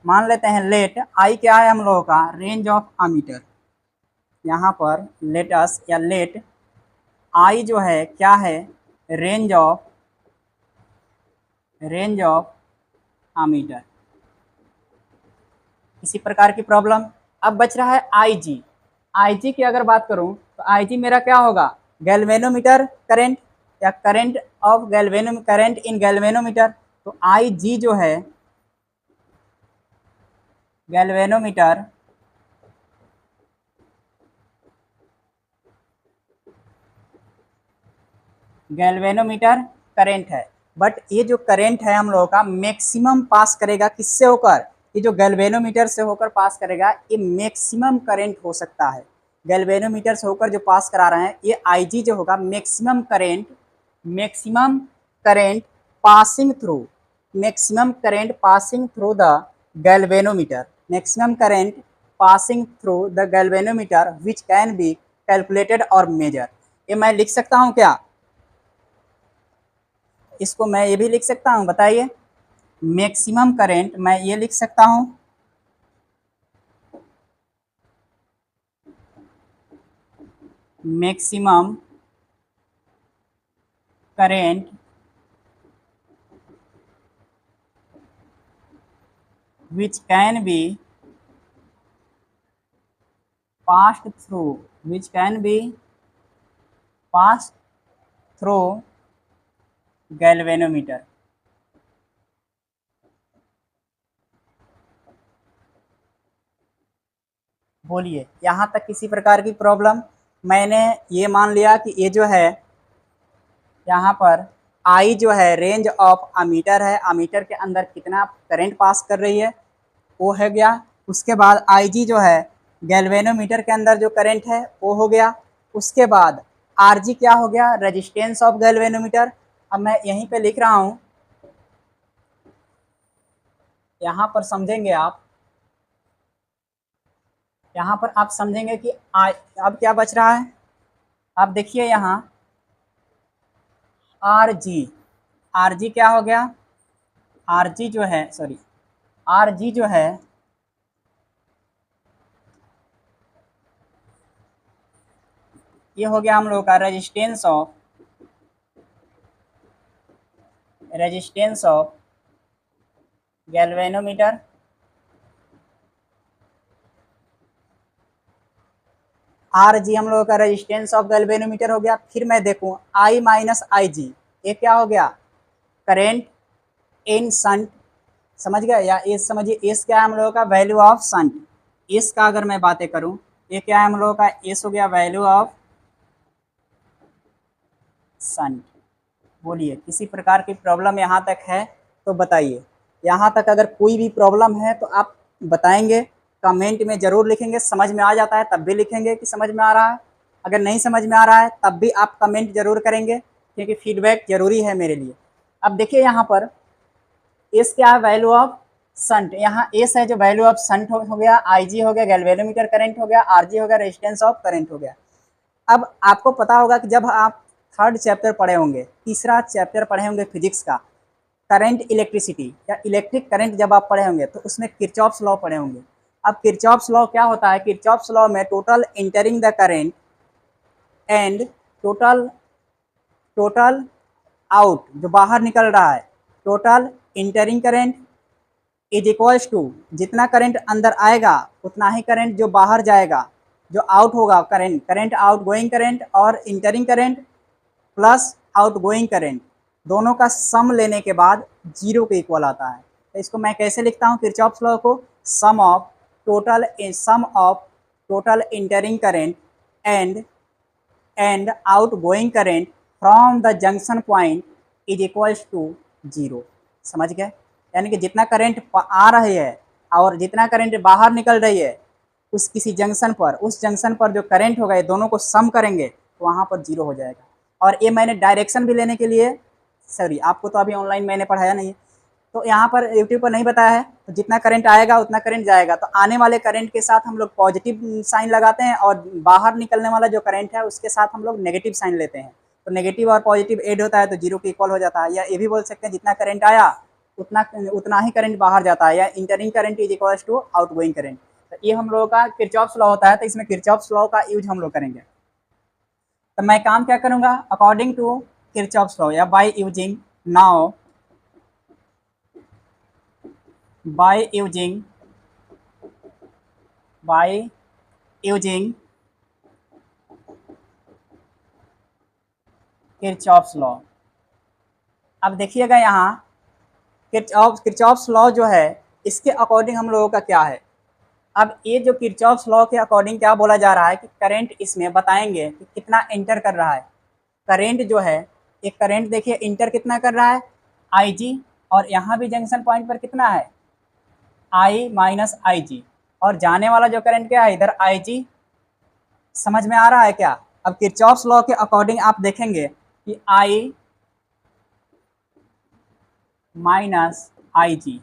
मान लेते हैं लेट I क्या है हम लोगों का, रेंज ऑफ अमीटर। यहाँ पर लेटस या लेट I जो है क्या है, रेंज ऑफ अमीटर। इसी प्रकार की प्रॉब्लम। अब बच रहा है IG की अगर बात करूं तो IG मेरा क्या होगा, गैल्वेनोमीटर करंट, या current of current in galvanometer. तो IG जो है गैल्वेनोमीटर करंट है। बट ये जो करंट है हम लोगों का मैक्सिमम पास करेगा किससे होकर, ये जो गैल्वेनोमीटर से होकर पास करेगा, ये मैक्सिमम करंट हो सकता है। गैल्वेनोमीटर से होकर जो पास करा रहे हैं, ये IG जो होगा maximum current passing through, the galvanometer, maximum current passing through the galvanometer which can be calculated और मेजर। ये मैं लिख सकता हूँ क्या, इसको मैं ये भी लिख सकता हूँ, बताइए। मैक्सिमम करंट मैं ये लिख सकता हूँ, maximum current which can be passed through galvanometer. बोलिए यहाँ तक किसी प्रकार की प्रॉब्लम। मैंने ये मान लिया कि ये जो है यहाँ पर I जो है रेंज ऑफ अमीटर है, अमीटर के अंदर कितना करंट पास कर रही है वो है गया। उसके बाद IG जो है गैल्वेनोमीटर के अंदर जो करंट है वो हो गया। उसके बाद RG क्या हो गया, रेजिस्टेंस ऑफ गैल्वेनोमीटर। अब मैं यहीं पे लिख रहा हूँ, यहाँ पर समझेंगे आप, यहाँ पर आप समझेंगे कि अब क्या बच रहा है। आप देखिए यहाँ RG क्या हो गया, RG जो है RG जो है ये हो गया हम लोग का रेजिस्टेंस ऑफ गैल्वेनोमीटर। आर जी हम लोगों का रेजिस्टेंस ऑफ गैल्वेनोमीटर हो गया। फिर मैं देखूं आई माइनस आई जी, ये क्या हो गया, करेंट इन शंट, समझ गए, या एस समझिए, एस क्या है हम लोगों का, वैल्यू ऑफ शंट। एस का अगर मैं बातें करूं, ये क्या है हम लोगों का, एस हो गया वैल्यू ऑफ शंट। बोलिए किसी प्रकार की प्रॉब्लम यहाँ तक है तो बताइए। यहाँ तक अगर कोई भी प्रॉब्लम है तो आप बताएंगे, कमेंट में ज़रूर लिखेंगे। समझ में आ जाता है तब भी लिखेंगे कि समझ में आ रहा है, अगर नहीं समझ में आ रहा है तब भी आप कमेंट जरूर करेंगे, क्योंकि फीडबैक ज़रूरी है मेरे लिए। अब देखिए यहाँ पर एस क्या है, वैल्यू ऑफ शंट। यहाँ एस है जो वैल्यू ऑफ शंट हो गया, आई जी हो गया गैल्वेनोमीटर करंट हो गया, आर जी हो गया रेजिस्टेंस ऑफ करंट हो गया। अब आपको पता होगा कि जब आप थर्ड चैप्टर पढ़े होंगे, तीसरा चैप्टर पढ़े होंगे फिजिक्स का, करंट इलेक्ट्रिसिटी या इलेक्ट्रिक करंट जब आप पढ़े होंगे तो उसमें किरचॉफ्स लॉ पढ़े होंगे। अब किरचॉफ्स लॉ क्या होता है, किरचॉफ्स लॉ में total entering the current and total total out, जो बाहर निकल रहा है, total entering current is equals to, जितना करंट अंदर आएगा उतना ही करंट जो बाहर जाएगा, जो आउट होगा current, current outgoing current और entering current plus outgoing current, दोनों का सम लेने के बाद जीरो के इक्वल आता है। तो इसको मैं कैसे लिखता हूँ किरचॉफ्स लॉ को, sum of total entering current and outgoing current from the junction point is equals to zero. समझ गए, यानी कि जितना करंट आ रही है और जितना करंट बाहर निकल रही है, उस किसी जंक्शन पर, उस जंक्शन पर जो करंट होगा, ये दोनों को सम करेंगे तो वहाँ पर जीरो हो जाएगा। और ये मैंने डायरेक्शन भी लेने के लिए, सॉरी आपको तो अभी ऑनलाइन मैंने पढ़ाया नहीं है, तो यहाँ पर यूट्यूब पर नहीं बताया है, तो जितना करंट आएगा उतना करंट जाएगा, तो आने वाले करंट के साथ हम लोग पॉजिटिव साइन लगाते हैं और बाहर निकलने वाला जो करंट है उसके साथ हम लोग नेगेटिव साइन लेते हैं। तो नेगेटिव और पॉजिटिव ऐड होता है तो जीरो के इक्वल हो जाता है। या ये भी बोल सकते हैं जितना करंट आया उतना ही करंट बाहर जाता है, या entering current is equal to outgoing current. तो ये हम लोगों का किरचॉफ्स लॉ होता है, तो इसमें किरचॉफ्स लॉ का यूज हम लोग करेंगे। तो मैं काम क्या करूंगा, अकॉर्डिंग टू किरचॉफ्स लॉ या by using now, by using Kirchhoff's law. अब देखिएगा यहाँ किरचॉफ्स लॉ जो है इसके अकॉर्डिंग हम लोगों का क्या है। अब ये जो किरचॉफ्स लॉ के अकॉर्डिंग क्या बोला जा रहा है कि करंट इसमें बताएंगे कि कितना एंटर कर रहा है। करंट जो है, एक करंट देखिए इंटर कितना कर रहा है, आई जी, और यहाँ भी जंक्शन पॉइंट पर कितना है, आई माइनस आई जी, और जाने वाला जो करंट क्या है इधर आई जी। समझ में आ रहा है क्या। अब किरचॉफ्स लॉ के अकॉर्डिंग आप देखेंगे कि आई minus I ji,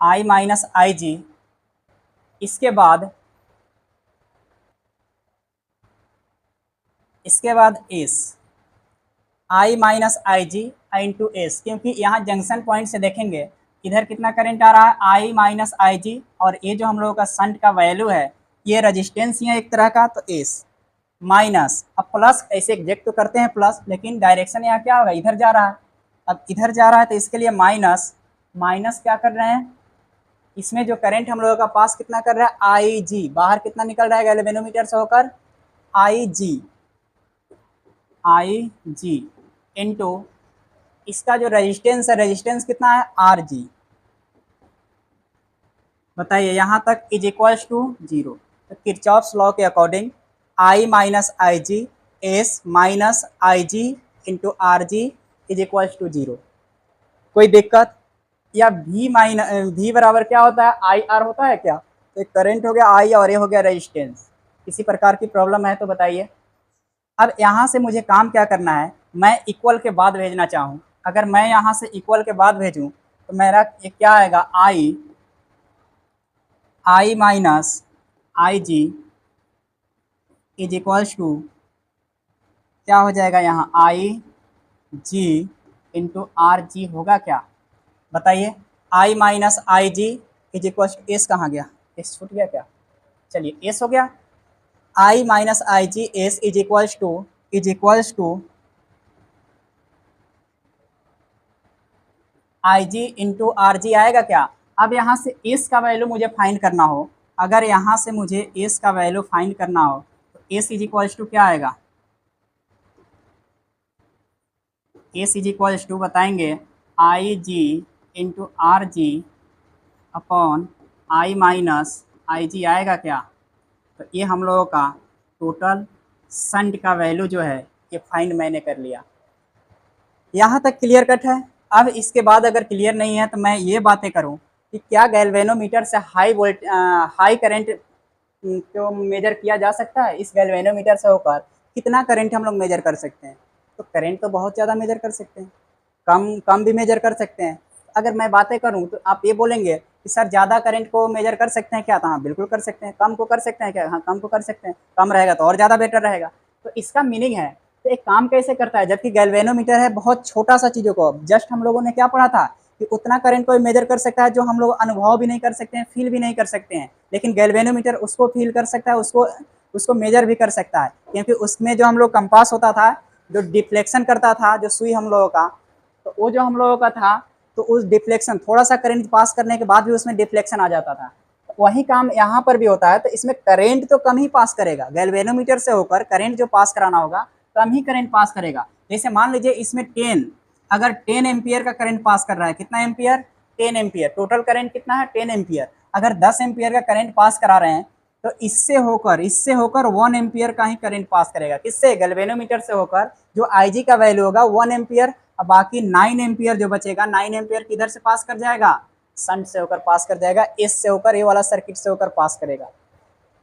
I minus I जी, इसके बाद S, I minus I G into S, क्योंकि यहाँ जंक्शन पॉइंट से देखेंगे इधर कितना करंट आ रहा है, आई माइनस आई जी, और ये जो हम लोगों का शंट का वैल्यू है, ये रजिस्टेंस ही है एक तरह का, तो एस माइनस, अब प्लस ऐसे एग्जेक्ट तो करते हैं प्लस, लेकिन डायरेक्शन यहाँ क्या होगा, इधर जा रहा है। अब इधर जा रहा है तो इसके लिए माइनस, माइनस क्या कर रहे हैं, इसमें जो करंट हम लोगों का पास कितना कर रहा है, आई जी, बाहर कितना निकल रहा है गैल्वेनोमीटर से होकर, आई जी इंटू इसका जो रेजिस्टेंस है, रेजिस्टेंस कितना है, आर जी। बताइए यहाँ तक इज इक्वल्स टू जीरो। तो किरचॉफ्स लॉ के according I minus I G, S minus I G into R G is equals to zero. कोई दिक्कत, या V बराबर क्या होता है, आई आर होता है क्या। तो करंट हो गया आई और ये हो गया रेजिस्टेंस। किसी प्रकार की प्रॉब्लम है तो बताइए। अब यहाँ से मुझे काम क्या करना है, मैं इक्वल के बाद भेजना चाहूँ, अगर मैं यहाँ से इक्वल के बाद भेजूँ तो मेरा ये क्या आएगा, I minus I G is equals to क्या हो जाएगा, यहाँ आई जी इंटू आर जी होगा क्या, बताइए। I minus I G is equals to S, कहाँ गया, एस छूट गया क्या, चलिए एस हो गया। I minus I G S is equals to I G into R G आएगा क्या। अब यहाँ से एस का वैल्यू मुझे फाइंड करना हो, अगर यहाँ से मुझे एस का वैल्यू फाइंड करना हो तो एस इज इक्वल्स टू क्या आएगा, एस इज इक्वल्स टू बताएंगे I G into R G upon I minus I G आएगा क्या। तो ये हम लोगों का टोटल संट का वैल्यू जो है ये फाइंड मैंने कर लिया। यहाँ तक क्लियर कट है। अब इसके बाद अगर क्लियर नहीं है तो मैं ये बातें करूँ कि क्या गैल्वेनोमीटर से हाई करंट को मेजर किया जा सकता है। इस गैल्वेनोमीटर से होकर कितना करंट हम लोग मेजर कर सकते हैं। तो करंट तो बहुत ज़्यादा मेजर कर सकते हैं, कम कम भी मेजर कर सकते हैं। अगर मैं बातें करूं तो आप ये बोलेंगे कि सर ज़्यादा करंट को मेजर कर सकते हैं क्या। तो हाँ बिल्कुल कर सकते हैं। कम को कर सकते हैं क्या, हाँ कम को कर सकते हैं। कम रहेगा तो और ज़्यादा बेटर रहेगा। तो इसका मीनिंग है तो एक काम कैसे करता है, जबकि गैल्वेनोमीटर है बहुत छोटा सा चीज़ों को, जस्ट हम लोगों ने क्या पढ़ा था कि उतना करंट को मेजर कर सकता है जो हम लोग अनुभव भी नहीं कर सकते हैं, फील भी नहीं कर सकते हैं। लेकिन गैल्वेनोमीटर उसको फील कर सकता है, उसको मेजर भी कर सकता है। क्योंकि उसमें जो हम लोग कंपास होता था, जो डिफ्लेक्शन करता था जो सुई हम लोगों का, तो वो जो हम लोगों का था तो उस डिफ्लेक्शन थोड़ा सा करंट पास करने के बाद भी उसमें डिफ्लेक्शन आ जाता था। वही काम यहाँ पर भी होता है। तो इसमें करंट तो कम ही पास करेगा, गैल्वेनोमीटर से होकर करंट जो पास कराना होगा कम ही करंट पास करेगा। जैसे मान लीजिए इसमें 10, अगर 10 एम्पियर का करंट पास कर रहा है, कितना एम्पियर, 10 एम्पियर, टोटल करंट कितना है 10 एम्पियर। अगर 10 एम्पियर का करंट पास करा रहे हैं तो इससे होकर 1 एम्पियर का ही करंट पास करेगा। किससे, गैल्वेनोमीटर से होकर जो आईजी का वैल्यू होगा 1 एम्पियर, अब बाकी 9 एम्पियर जो बचेगा 9 एम्पियर किधर से पास कर जाएगा, शंट से होकर पास कर जाएगा, एस से होकर, ये वाला सर्किट से होकर पास करेगा।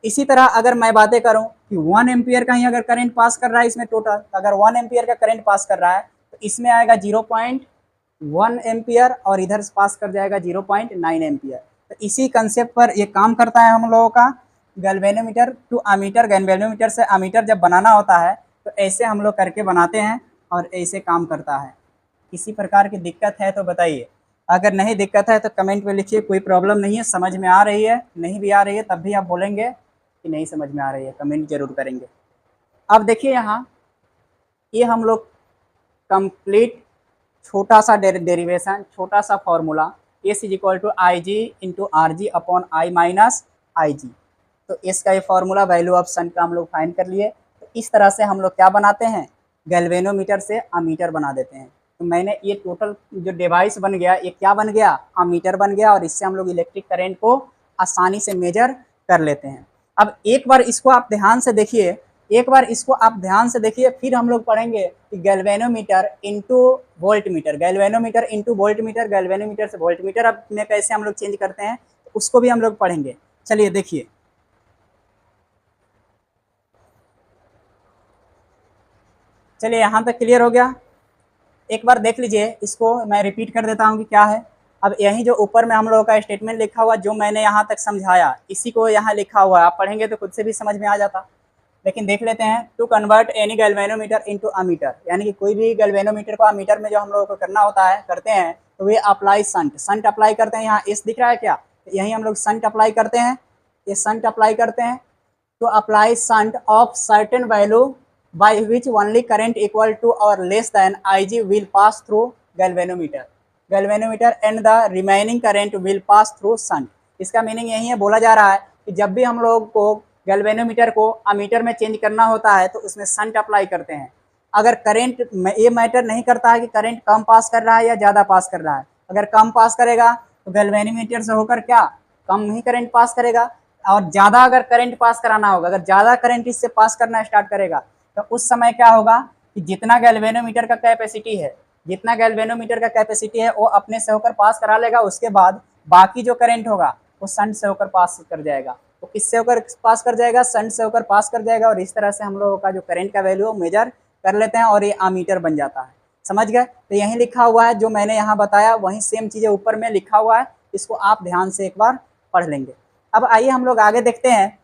इसी तरह अगर मैं बातें करूं कि 1 एम्पियर का ही अगर करंट पास कर रहा है इसमें टोटल, अगर 1 एम्पियर का करंट पास कर रहा है तो इसमें आएगा 0.1 एम्पियर और इधर से पास कर जाएगा 0.9 एम्पियर। तो इसी कंसेप्ट पर ये काम करता है हम लोगों का गैल्वेनोमीटर टू अमीटर। गैल्वेनोमीटर से अमीटर जब बनाना होता है तो ऐसे हम लोग करके बनाते हैं और ऐसे काम करता है। किसी प्रकार की दिक्कत है तो बताइए, अगर नहीं दिक्कत है तो कमेंट में लिखिए, कोई प्रॉब्लम नहीं है, समझ में आ रही है, नहीं भी आ रही है तब भी आप बोलेंगे कि नहीं समझ में आ रही है, कमेंट जरूर करेंगे। अब देखिए यहाँ ये हम लोग कंप्लीट छोटा सा डेरिवेशन, छोटा सा formula, S is equal to I G into R G upon I minus I G. तो एस का ये फॉर्मूला वैल्यू ऑफ सन का हम लोग फाइंड कर लिए। तो इस तरह से हम लोग क्या बनाते हैं, गैल्वेनोमीटर से अमीटर बना देते हैं। तो मैंने ये टोटल जो डिवाइस बन गया ये क्या बन गया, अमीटर बन गया, और इससे हम लोग इलेक्ट्रिक करंट को आसानी से मेजर कर लेते हैं। अब एक बार इसको आप ध्यान से देखिए, फिर हम लोग पढ़ेंगे कि galvanometer into volt meter, galvanometer into volt meter, galvanometer से वोल्ट मीटर अब में कैसे हम लोग चेंज करते हैं उसको भी हम लोग पढ़ेंगे। चलिए देखिए, चलिए यहाँ तक क्लियर हो गया। एक बार देख लीजिए, इसको मैं रिपीट कर देता हूँ कि क्या है। अब यही जो ऊपर में हम लोगों का स्टेटमेंट लिखा हुआ जो मैंने यहाँ तक समझाया इसी को यहाँ लिखा हुआ है, आप पढ़ेंगे तो खुद से भी समझ में आ जाता। लेकिन देख लेते हैं, to convert any galvanometer into ammeter, यानी कि कोई भी गैल्वेनोमीटर को अमीटर में जो हम लोगों को करना होता है करते हैं तो वे अप्लाई संट अप्लाई करते हैं। यहाँ एस दिख रहा है क्या, यही हम लोग संट अप्लाई करते हैं, ये संट अप्लाई करते हैं। to apply shunt of certain value by which only current equal to or less than Ig will pass through galvanometer and the remaining current will pass through shunt। इसका meaning यही है, बोला जा रहा है कि जब भी हम लोग को गैल्वेनोमीटर को अमीटर में चेंज करना होता है तो उसमें शंट अप्लाई करते हैं। अगर करंट, ये मैटर नहीं करता है कि करंट कम पास कर रहा है या ज़्यादा पास कर रहा है, अगर कम पास करेगा तो गैल्वेनोमीटर से होकर क्या कम ही करंट पास करेगा, और ज़्यादा अगर करंट पास कराना होगा, अगर ज़्यादा करंट इससे पास करना स्टार्ट करेगा तो उस समय क्या होगा कि जितना गैल्वेनोमीटर का कैपेसिटी है वो अपने से होकर पास करा लेगा। उसके बाद बाकी जो करंट होगा वो शंट से होकर पास कर जाएगा। तो किससे होकर पास कर जाएगा, शंट से होकर पास कर जाएगा। और इस तरह से हम लोगों का जो करंट का वैल्यू मेजर कर लेते हैं और ये अमीटर बन जाता है। समझ गए। तो यही लिखा हुआ है जो मैंने यहाँ बताया, वही सेम चीज़ें ऊपर में लिखा हुआ है, इसको आप ध्यान से एक बार पढ़ लेंगे। अब आइए हम लोग आगे देखते हैं।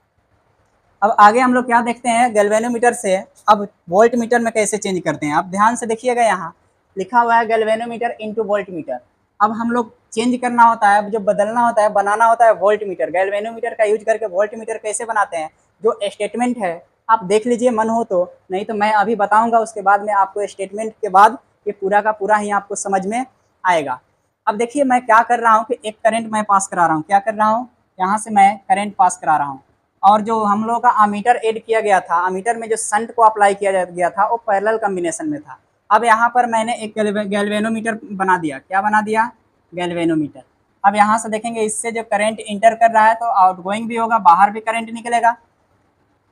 अब आगे हम लोग क्या देखते हैं, गैल्वेनोमीटर से अब वोल्ट मीटर में कैसे चेंज करते हैं। आप ध्यान से देखिएगा, यहाँ लिखा हुआ है गैल्वेनोमीटर इनटू वोल्ट मीटर। अब हम लोग चेंज करना होता है, जो बदलना होता है, बनाना होता है वोल्ट मीटर। गैल्वेनोमीटर का यूज करके वोल्ट मीटर कैसे बनाते हैं, जो स्टेटमेंट है आप देख लीजिए मन हो तो, नहीं तो मैं अभी बताऊंगा, उसके बाद में आपको स्टेटमेंट के बाद ये पूरा का पूरा ही आपको समझ में आएगा। अब देखिए मैं क्या कर रहा हूँ कि एक करंट मैं पास करा रहा हूँ, क्या कर रहा हूँ, यहाँ से मैं करंट पास करा रहा हूँ। और जो हम लोगों का अमीटर ऐड किया गया था, अमीटर में जो शंट को अप्लाई किया गया था वो पैरेलल कॉम्बिनेशन में था। अब यहाँ पर मैंने एक गैल्वेनोमीटर बना दिया। क्या बना दिया? गैल्वेनोमीटर। अब यहाँ से देखेंगे इससे जो करंट इंटर कर रहा है तो आउटगोइंग भी होगा, बाहर भी करंट निकलेगा।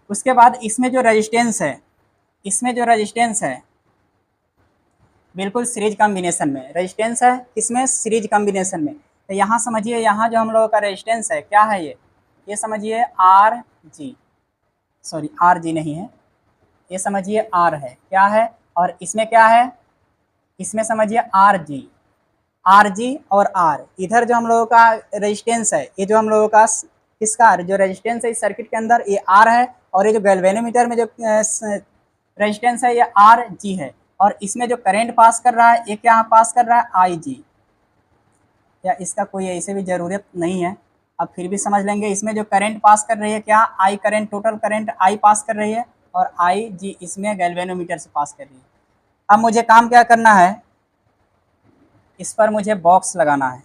उसके बाद इसमें जो रेजिस्टेंस है, इसमें जो रेजिस्टेंस है बिल्कुल सीरीज कॉम्बिनेशन में रेजिस्टेंस है, किसमें? सीरीज कॉम्बिनेशन में। तो यहाँ समझिए, यहाँ जो हम लोगों का रेजिस्टेंस है क्या है? ये समझिए आर जी, सॉरी आर जी नहीं है, ये समझिए आर है। क्या है? और इसमें क्या है? इसमें समझिए आर जी, आर जी और आर। इधर जो हम लोगों का रेजिस्टेंस है, ये जो हम लोगों का किसका जो रेजिस्टेंस है इस सर्किट के अंदर, ये आर है। और ये जो गैल्वेनोमीटर में जो रेजिस्टेंस है ये आर जी है। और इसमें जो करंट पास कर रहा है ये क्या पास कर रहा है? आई जी। या इसका कोई ऐसे भी ज़रूरत नहीं है, अब फिर भी समझ लेंगे। इसमें जो करंट पास कर रही है क्या? I current, total current I pass कर रही है और आई जी इसमें गैल्वेनोमीटर से पास कर रही है। अब मुझे काम क्या करना है? इस पर मुझे बॉक्स लगाना है।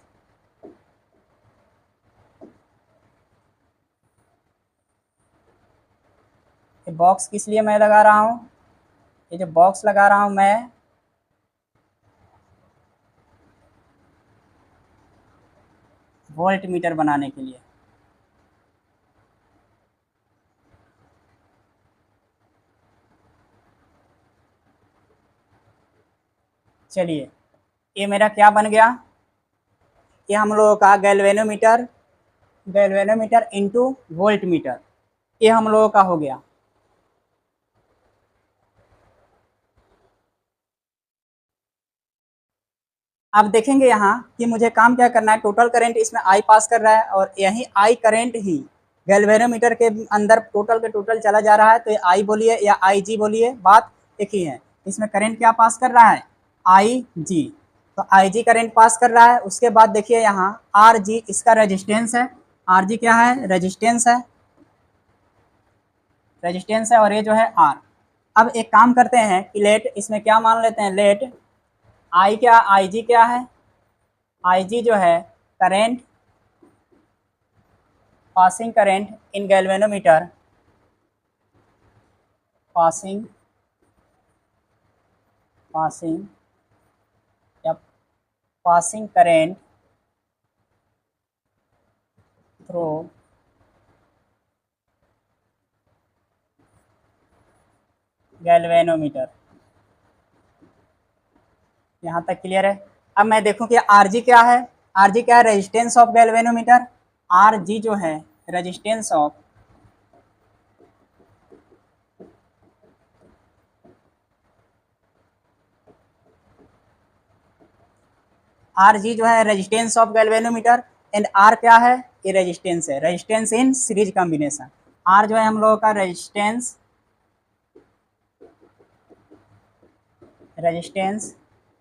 ये बॉक्स किस लिए मैं लगा रहा हूँ? ये जो बॉक्स लगा रहा हूँ मैं, वोल्ट मीटर बनाने के लिए। चलिए, ये मेरा क्या बन गया? ये हम लोगों का galvanometer, galvanometer into volt meter, ये हम लोगों का हो गया। अब देखेंगे यहाँ कि मुझे काम क्या करना है। टोटल करंट इसमें आई पास कर रहा है और यही आई करंट ही गैल्वेनोमीटर के अंदर टोटल के टोटल चला जा रहा है। तो ये आई बोलिए या आई जी बोलिए, बात एक ही है। इसमें करंट क्या पास कर रहा है? आई जी। तो आई जी करंट पास कर रहा है। उसके बाद देखिए यहाँ आर जी इसका रेजिस्टेंस है। आर जी क्या है? रेजिस्टेंस है, रेजिस्टेंस है। और ये जो है आर। अब एक काम करते हैं कि लेट इसमें क्या मान लेते हैं, लेट आई क्या, आई जी क्या है? आई जी जो है current, passing current in galvanometer, passing passing या पासिंग करेंट थ्रू गैल्वेनोमीटर। यहाँ तक क्लियर है? अब मैं देखूं कि आर जी क्या है। आर जी क्या है? Resistance of galvanometer. R G जो है रेजिस्टेंस ऑफ, आर जी जो है resistance of galvanometer. And R क्या है? ये रेजिस्टेंस है, resistance in series combination. R जो है हम लोगों का resistance, resistance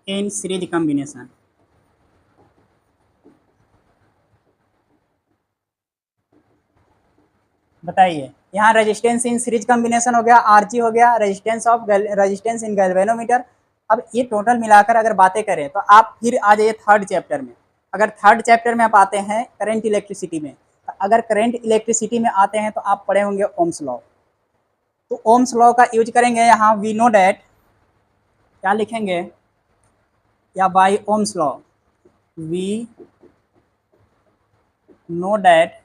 in series combination. बताइए, यहाँ रेजिस्टेंस इन सीरीज कॉम्बिनेशन हो गया, आरजी हो गया, resistance of resistance in galvanometer. अब ये टोटल मिलाकर अगर बातें करें तो आप फिर आ जाइए थर्ड चैप्टर में। अगर थर्ड चैप्टर में आप आते हैं करंट इलेक्ट्रिसिटी में, तो अगर करंट इलेक्ट्रिसिटी में आते हैं तो आप पढ़े होंगे ओम्स लॉ। तो ओम्स लॉ का यूज करेंगे यहाँ। वी नो डैट, क्या लिखेंगे? या by Ohm's law we know that,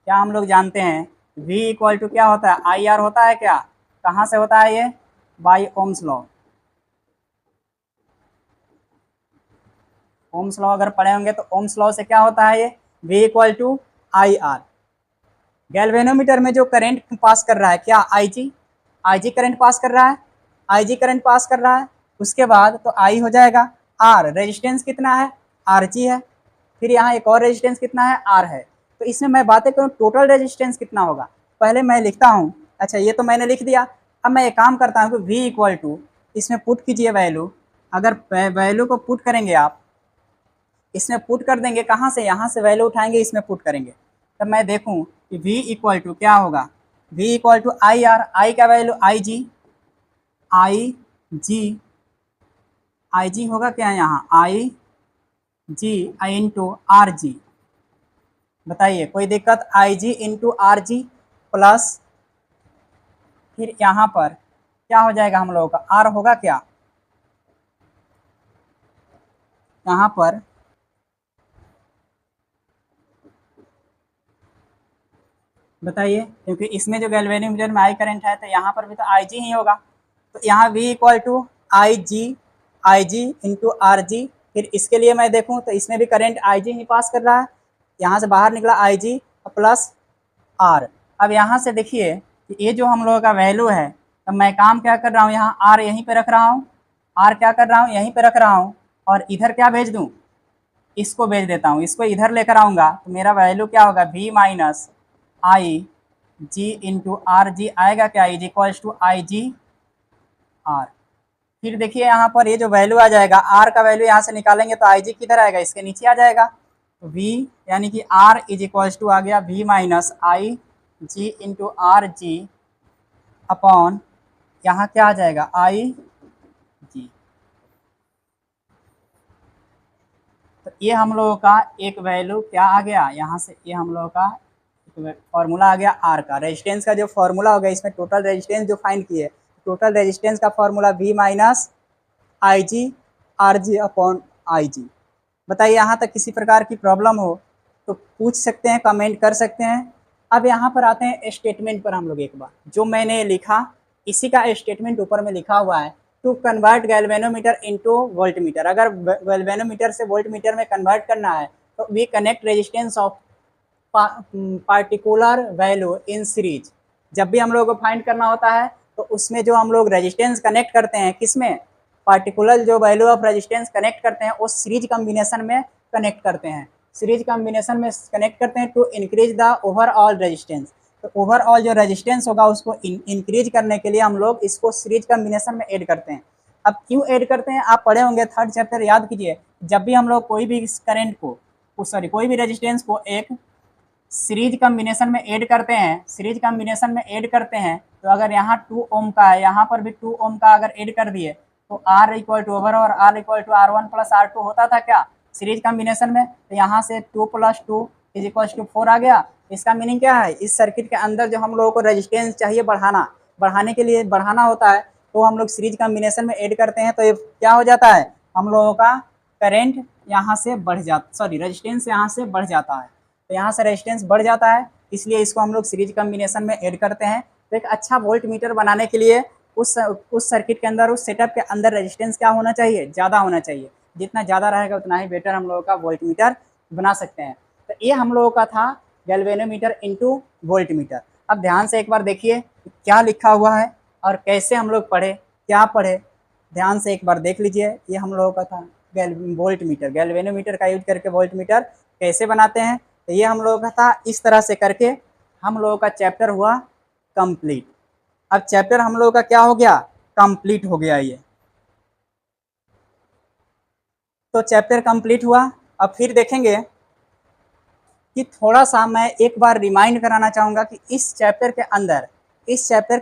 क्या हम लोग जानते हैं V इक्वल टू क्या होता है? आई आर होता है क्या? कहाँ से होता है ये? By Ohm's law. Ohm's law अगर पढ़े होंगे तो ओम्स लॉ से क्या होता है? ये V equal to I R. Galvanometer में जो करंट पास कर रहा है क्या? आई जी, आई जी करंट पास कर रहा है, आई जी करंट पास कर रहा है। उसके बाद तो आई हो जाएगा आर, रेजिस्टेंस कितना है? आर जी है। फिर यहाँ एक और रेजिस्टेंस कितना है? आर है। तो इसमें मैं बातें करूँ टोटल रेजिस्टेंस कितना होगा, पहले मैं लिखता हूँ। अच्छा, ये तो मैंने लिख दिया। अब मैं एक काम करता हूँ कि V इक्वल टू, इसमें पुट कीजिए वैल्यू। अगर वैल्यू को पुट करेंगे आप, इसमें पुट कर देंगे, कहाँ से? यहाँ से वैल्यू उठाएंगे, इसमें पुट करेंगे। तब मैं देखूँ कि V इक्वल टू क्या होगा? V equal to I R, I का value I ji, I ji, I जी होगा क्या यहाँ? आई जी आई इंटू आर जी। बताइए कोई दिक्कत। आई जी इंटू आर जी प्लस, फिर यहाँ पर क्या हो जाएगा हम लोगों का, आर होगा क्या यहाँ पर, बताइए, क्योंकि इसमें जो गैल्वेनोमीटर में आई करंट है तो यहाँ पर भी तो आई जी ही होगा। तो यहाँ V equal to I G into R G. फिर इसके लिए मैं देखूँ तो इसमें भी करंट आई जी ही पास कर रहा है, यहाँ से बाहर निकला आई जी प्लस आर। अब यहाँ से देखिए कि ये जो हम लोगों का वैल्यू है, तो मैं काम क्या कर रहा हूँ, यहाँ आर यहीं पे रख रहा हूँ, आर क्या कर रहा हूँ यहीं पे रख रहा हूँ, और इधर क्या भेज दूँ, इसको भेज देता हूँ, इसको इधर लेकर आऊँगा तो मेरा वैल्यू क्या होगा, V minus I G into R G आएगा क्या, is equals to I G R. फिर देखिए यहाँ पर ये जो वैल्यू आ जाएगा, आर का वैल्यू यहाँ से निकालेंगे तो आई जी किधर आएगा, इसके नीचे आ जाएगा। तो V यानी कि आर इज इक्वल्स टू आ गया V minus I G into R G upon यहाँ क्या आ जाएगा, आई जी। तो ये हम लोगों का एक वैल्यू क्या आ गया यहाँ से, ये हम लोगों का फॉर्मूला आ गया आर का। रेजिस्टेंस का जो फॉर्मूला हो गया, इसमें टोटल रेजिस्टेंस जो फाइंड किए, टोटल रेजिस्टेंस का formula V minus I G R G upon I G. बताइए यहाँ तक किसी प्रकार की प्रॉब्लम हो तो पूछ सकते हैं, कमेंट कर सकते हैं। अब यहाँ पर आते हैं स्टेटमेंट पर हम लोग एक बार, जो मैंने लिखा इसी का स्टेटमेंट ऊपर में लिखा हुआ है, to convert galvanometer into voltmeter. अगर गैल्वेनोमीटर से वोल्टमीटर में कन्वर्ट करना है तो we connect resistance of particular value in series. जब भी हम लोग को फाइंड करना होता है तो उसमें जो हम लोग रेजिस्टेंस कनेक्ट करते हैं, किसमें, पार्टिकुलर जो वैल्यू ऑफ रेजिस्टेंस कनेक्ट करते हैं वो सीरीज कम्बिनेशन में कनेक्ट करते हैं, सीरीज कम्बिनेशन में कनेक्ट करते हैं to increase the overall resistance. तो ओवरऑल जो रेजिस्टेंस होगा उसको इंक्रीज करने के लिए हम लोग इसको सीरीज कम्बिनेशन में ऐड करते हैं। अब क्यों ऐड करते हैं, आप पढ़े होंगे थर्ड चैप्टर, याद कीजिए। जब भी हम लोग कोई भी करंट को, सॉरी कोई भी रेजिस्टेंस को एक सीरीज कम्बिनेशन में ऐड करते हैं, सीरीज कम्बिनेशन में ऐड करते हैं, तो अगर यहाँ 2 ओम का है, यहाँ पर भी 2 ओम का अगर ऐड कर दिए तो R इक्वल टू ओवर और R equal to R1 plus R2 होता था क्या सीरीज कम्बिनेशन में। तो यहाँ से 2 प्लस 2 इज इक्वल टू 4 आ गया। इसका मीनिंग क्या है, इस सर्किट के अंदर जो हम लोगों को रेजिस्टेंस चाहिए बढ़ाने के लिए बढ़ाना होता है, तो हम लोग सीरीज कम्बिनेशन में ऐड करते हैं। तो ये क्या हो जाता है, हम लोगों का करेंट यहाँ से बढ़ जाता, सॉरी रेजिस्टेंस यहाँ से बढ़ जाता है, तो यहाँ से रेजिस्टेंस बढ़ जाता है, इसलिए इसको हम लोग सीरीज कम्बिनेशन में ऐड करते हैं। तो एक अच्छा वोल्ट मीटर बनाने के लिए उस सर्किट के अंदर, उस सेटअप के अंदर रेजिस्टेंस क्या होना चाहिए, ज़्यादा होना चाहिए। जितना ज़्यादा रहेगा उतना ही बेटर हम लोगों का वोल्ट मीटर बना सकते हैं। तो ये हम लोगों का था गैल्वेनोमीटर इंटू वोल्ट मीटर। अब ध्यान से एक बार देखिए क्या लिखा हुआ है और कैसे हम लोग पढ़े, क्या पढ़े, ध्यान से एक बार देख लीजिए। ये हम लोगों का था वोल्ट मीटर, गैल्वेनोमीटर का यूज करके वोल्ट मीटर कैसे बनाते हैं। तो ये हम लोगों का था, इस तरह से करके हम लोगों का चैप्टर हुआ कंप्लीट। अब चैप्टर हम लोगों का क्या हो गया, कंप्लीट हो गया ये। तो चैप्टर कंप्लीट हुआ। अब फिर देखेंगे कि थोड़ा सा मैं एक बार रिमाइंड कराना चाहूँगा कि इस चैप्टर के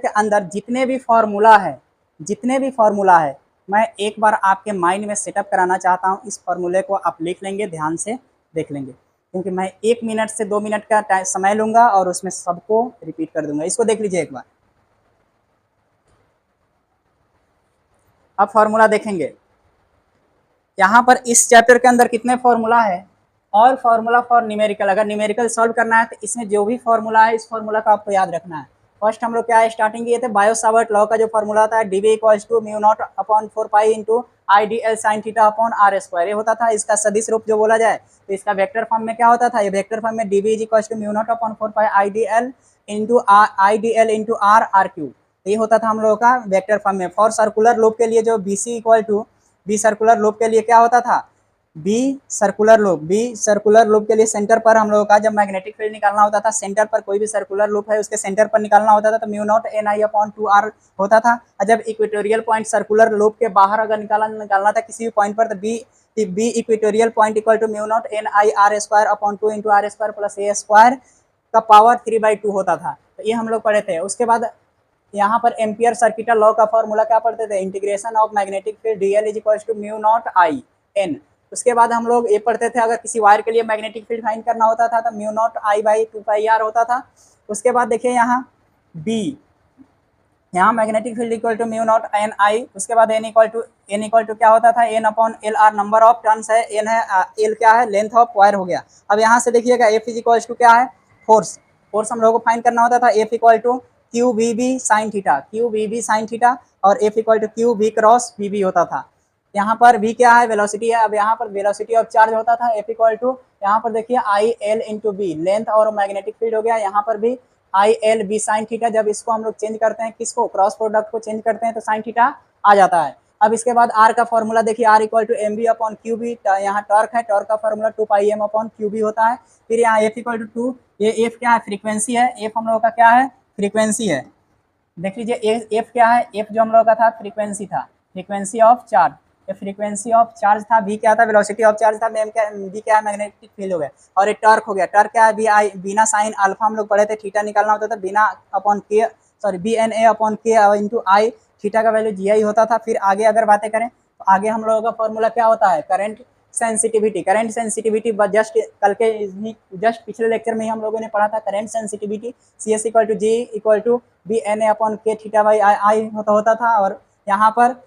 अंदर जितने भी फार्मूला है मैं एक बार आपके माइंड में सेटअप कराना चाहता हूँ। इस फार्मूले को आप लिख लेंगे, ध्यान से देख लेंगे, क्योंकि मैं 1 मिनट से 2 मिनट का समय लूँगा और उसमें सबको रिपीट कर दूंगा। इसको देख लीजिए एक बार। अब फार्मूला देखेंगे, यहाँ पर इस चैप्टर के अंदर कितने फार्मूला है, और फार्मूला फॉर न्यूमेरिकल। अगर न्यूमेरिकल सॉल्व करना है तो इसमें जो भी फार्मूला है इस फार्मूला का आपको याद रखना है। फर्स्ट हम लोग क्या स्टार्टिंग किए थे, बायो-सावर्ट लॉ का जो फार्मूला होता है dV equals to mu naught upon 4 pi into IDL sin theta upon R square, ये होता था। इसका सदिश रूप जो बोला जाए तो इसका वेक्टर फॉर्म में क्या होता था, ये वेक्टर फॉर्म में dV equals to mu naught upon 4 pi IDL into R R cube, ये होता था हम लोगों का वेक्टर फॉर्म में। फॉर सर्कुलर लूप के लिए जो BC equal to B circular loop के लिए क्या होता था, बी सर्कुलर लूप के लिए सेंटर पर हम लोगों का जब मैग्नेटिक फील्ड निकालना होता था, सेंटर पर कोई भी सर्कुलर लूप है उसके सेंटर पर निकालना होता था, तो mu naught NI upon 2R होता था। और जब इक्वेटोरियल पॉइंट सर्कुलर लूप के बाहर अगर निकालना था किसी भी पॉइंट पर, तो B equatorial point equal to mu naught NI R square upon 2 into R स्क्वायर प्लस A स्क्वायर का पावर 3/2 होता था। तो ये हम लोग पढ़े थे। उसके बाद यहाँ पर एम्पियर सर्किटल लॉ का फॉर्मूला क्या पढ़ते थे, integration of magnetic field DL is equal to mu naught I N। उसके बाद हम लोग ये पढ़ते थे, अगर किसी वायर के लिए मैग्नेटिक फील्ड फाइंड करना होता था तो mu naught I by 2 pi R होता था। उसके बाद देखिए यहाँ बी, यहाँ magnetic field equal to mu naught N I. उसके बाद एन इक्वल टू क्या होता था, N upon L R, number of turns है, एन है, एल क्या है, लेंथ ऑफ वायर हो गया। अब यहाँ से देखिएगा एफ इज इक्वल टू क्या है, फोर्स। फोर्स हम लोगों को फाइंड करना होता था, F equal to Q V B sine theta, Q V B sine theta, और F equal to Q V cross V B होता था। यहाँ पर v क्या है, वेलोसिटी है। अब यहाँ पर वेलोसिटी ऑफ चार्ज होता था, एफ इक्वल टू यहाँ पर देखिए I L into B, length और मैग्नेटिक फील्ड हो गया। यहाँ पर भी I L B sine theta, जब इसको हम लोग चेंज करते हैं, किसको, क्रॉस प्रोडक्ट को चेंज करते हैं तो साइन थीटा आ जाता है। अब इसके बाद आर का फॉर्मूला देखिए, R equal to M B upon Q B, यहाँ टॉर्क है, टॉर्क का formula 2 pi M upon Q B होता है। फिर यहाँ एफ इक्वल टू 2, ये एफ क्या है, फ्रीक्वेंसी है, एफ हम लोगों का क्या है, फ्रीक्वेंसी है। देख लीजिए एफ क्या है, एफ जो हम लोगों का था फ्रीक्वेंसी था, फ्रीक्वेंसी ऑफ चार्ज, ये फ्रीक्वेंसी ऑफ चार्ज था। वी क्या था, वेलोसिटी ऑफ चार्ज था। एम क्या, वी क्या है, मैग्नेटिक फील्ड हो गया। और ये टॉर्क हो गया, टॉर्क क्या है, बी आई, बिना साइन अल्फा हम लोग पढ़े थे, थीटा निकालना होता था, बिना अपॉन के, sorry B N A upon K into I, theta का वैल्यू जी आई होता था। फिर आगे अगर बातें करें तो आगे हम लोगों का फॉर्मूला क्या होता है, current sensitivity. Current sensitivity just कल के जस्ट पिछले लेक्चर में ही हम लोगों ने पढ़ा था, current sensitivity C S equal to G equal to B N A upon K theta by I होता था। और यहाँ पर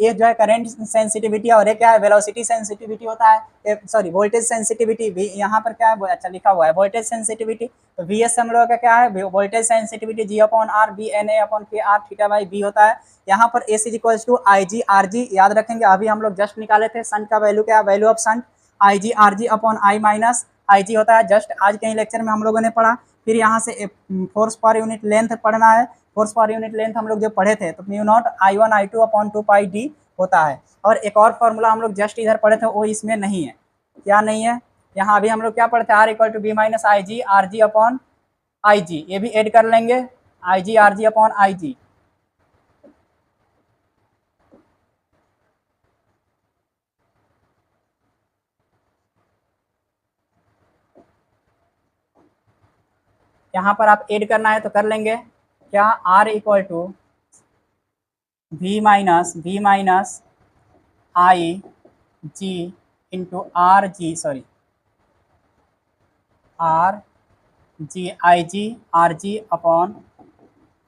ये जो है करंट सेंसिटिविटी, और ये क्या है, वेलोसिटी सेंसिटिविटी होता है, सॉरी वोल्टेज सेंसिटिविटी भी यहाँ पर क्या है, अच्छा लिखा हुआ है वोल्टेज सेंसिटिविटी। तो वी एस हम लोगों का क्या है, voltage sensitivity G upon R, B N A upon K R theta by B होता है। यहाँ पर S is equal to I G R G, याद रखेंगे, अभी हम लोग जस्ट निकाले थे सन का वैल्यू, क्या value of shunt, I G R G upon I minus I G होता है, जस्ट आज के ही लेक्चर में हम लोगों ने पढ़ा। फिर यहाँ से फोर्स पर यूनिट लेंथ पढ़ना है, फोर्स पर यूनिट लेंथ हम लोग जो पढ़े थे, तो mu naught I one I two upon 2 pi D होता है। और एक और फॉर्मूला हम लोग जस्ट इधर पढ़े थे, वो इसमें नहीं है, क्या नहीं है, यहाँ अभी हम लोग क्या पढ़ते हैं, R equal to B minus I G R G upon I G, ये भी ऐड कर लेंगे, आई G R G upon I जी। यहाँ पर आप ऐड करना है तो कर लेंगे, क्या, R equal to V minus I G into R G, sorry R G I G R G upon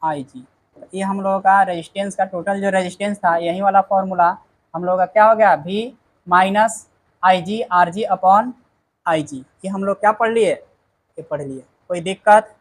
I G. ये हम लोगों का रेजिस्टेंस का टोटल जो रेजिस्टेंस था, यही वाला फॉर्मूला हम लोगों का क्या हो गया, V minus I G R G upon I G. ये हम लोग क्या पढ़ लिए, ये पढ़ लिए। कोई दिक्कत,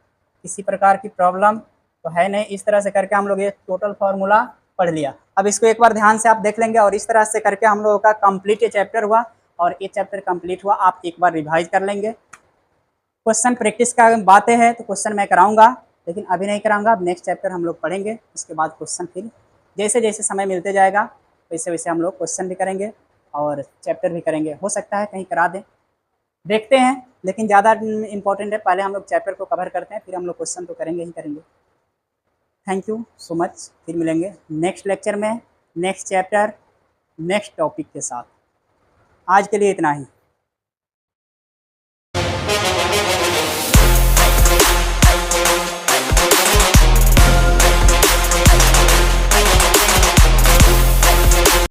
किसी प्रकार की प्रॉब्लम तो है नहीं। इस तरह से करके हम लोग ये टोटल फार्मूला पढ़ लिया। अब इसको एक बार ध्यान से आप देख लेंगे, और इस तरह से करके हम लोगों का कंप्लीट ये चैप्टर हुआ, और ये चैप्टर कंप्लीट हुआ। आप एक बार रिवाइज कर लेंगे। क्वेश्चन प्रैक्टिस का बातें हैं तो क्वेश्चन मैं कराऊंगा, लेकिन अभी नहीं कराऊंगा। अब नेक्स्ट चैप्टर हम लोग पढ़ेंगे, उसके बाद क्वेश्चन फिर जैसे जैसे समय मिलते जाएगा वैसे वैसे हम लोग क्वेश्चन भी करेंगे और चैप्टर भी करेंगे। हो सकता है कहीं करा दें, देखते हैं, लेकिन ज़्यादा इंपॉर्टेंट है पहले हम लोग चैप्टर को कवर करते हैं, फिर हम लोग क्वेश्चन तो करेंगे ही करेंगे। थैंक यू सो मच, फिर मिलेंगे नेक्स्ट लेक्चर में, नेक्स्ट चैप्टर, नेक्स्ट टॉपिक के साथ। आज के लिए इतना ही।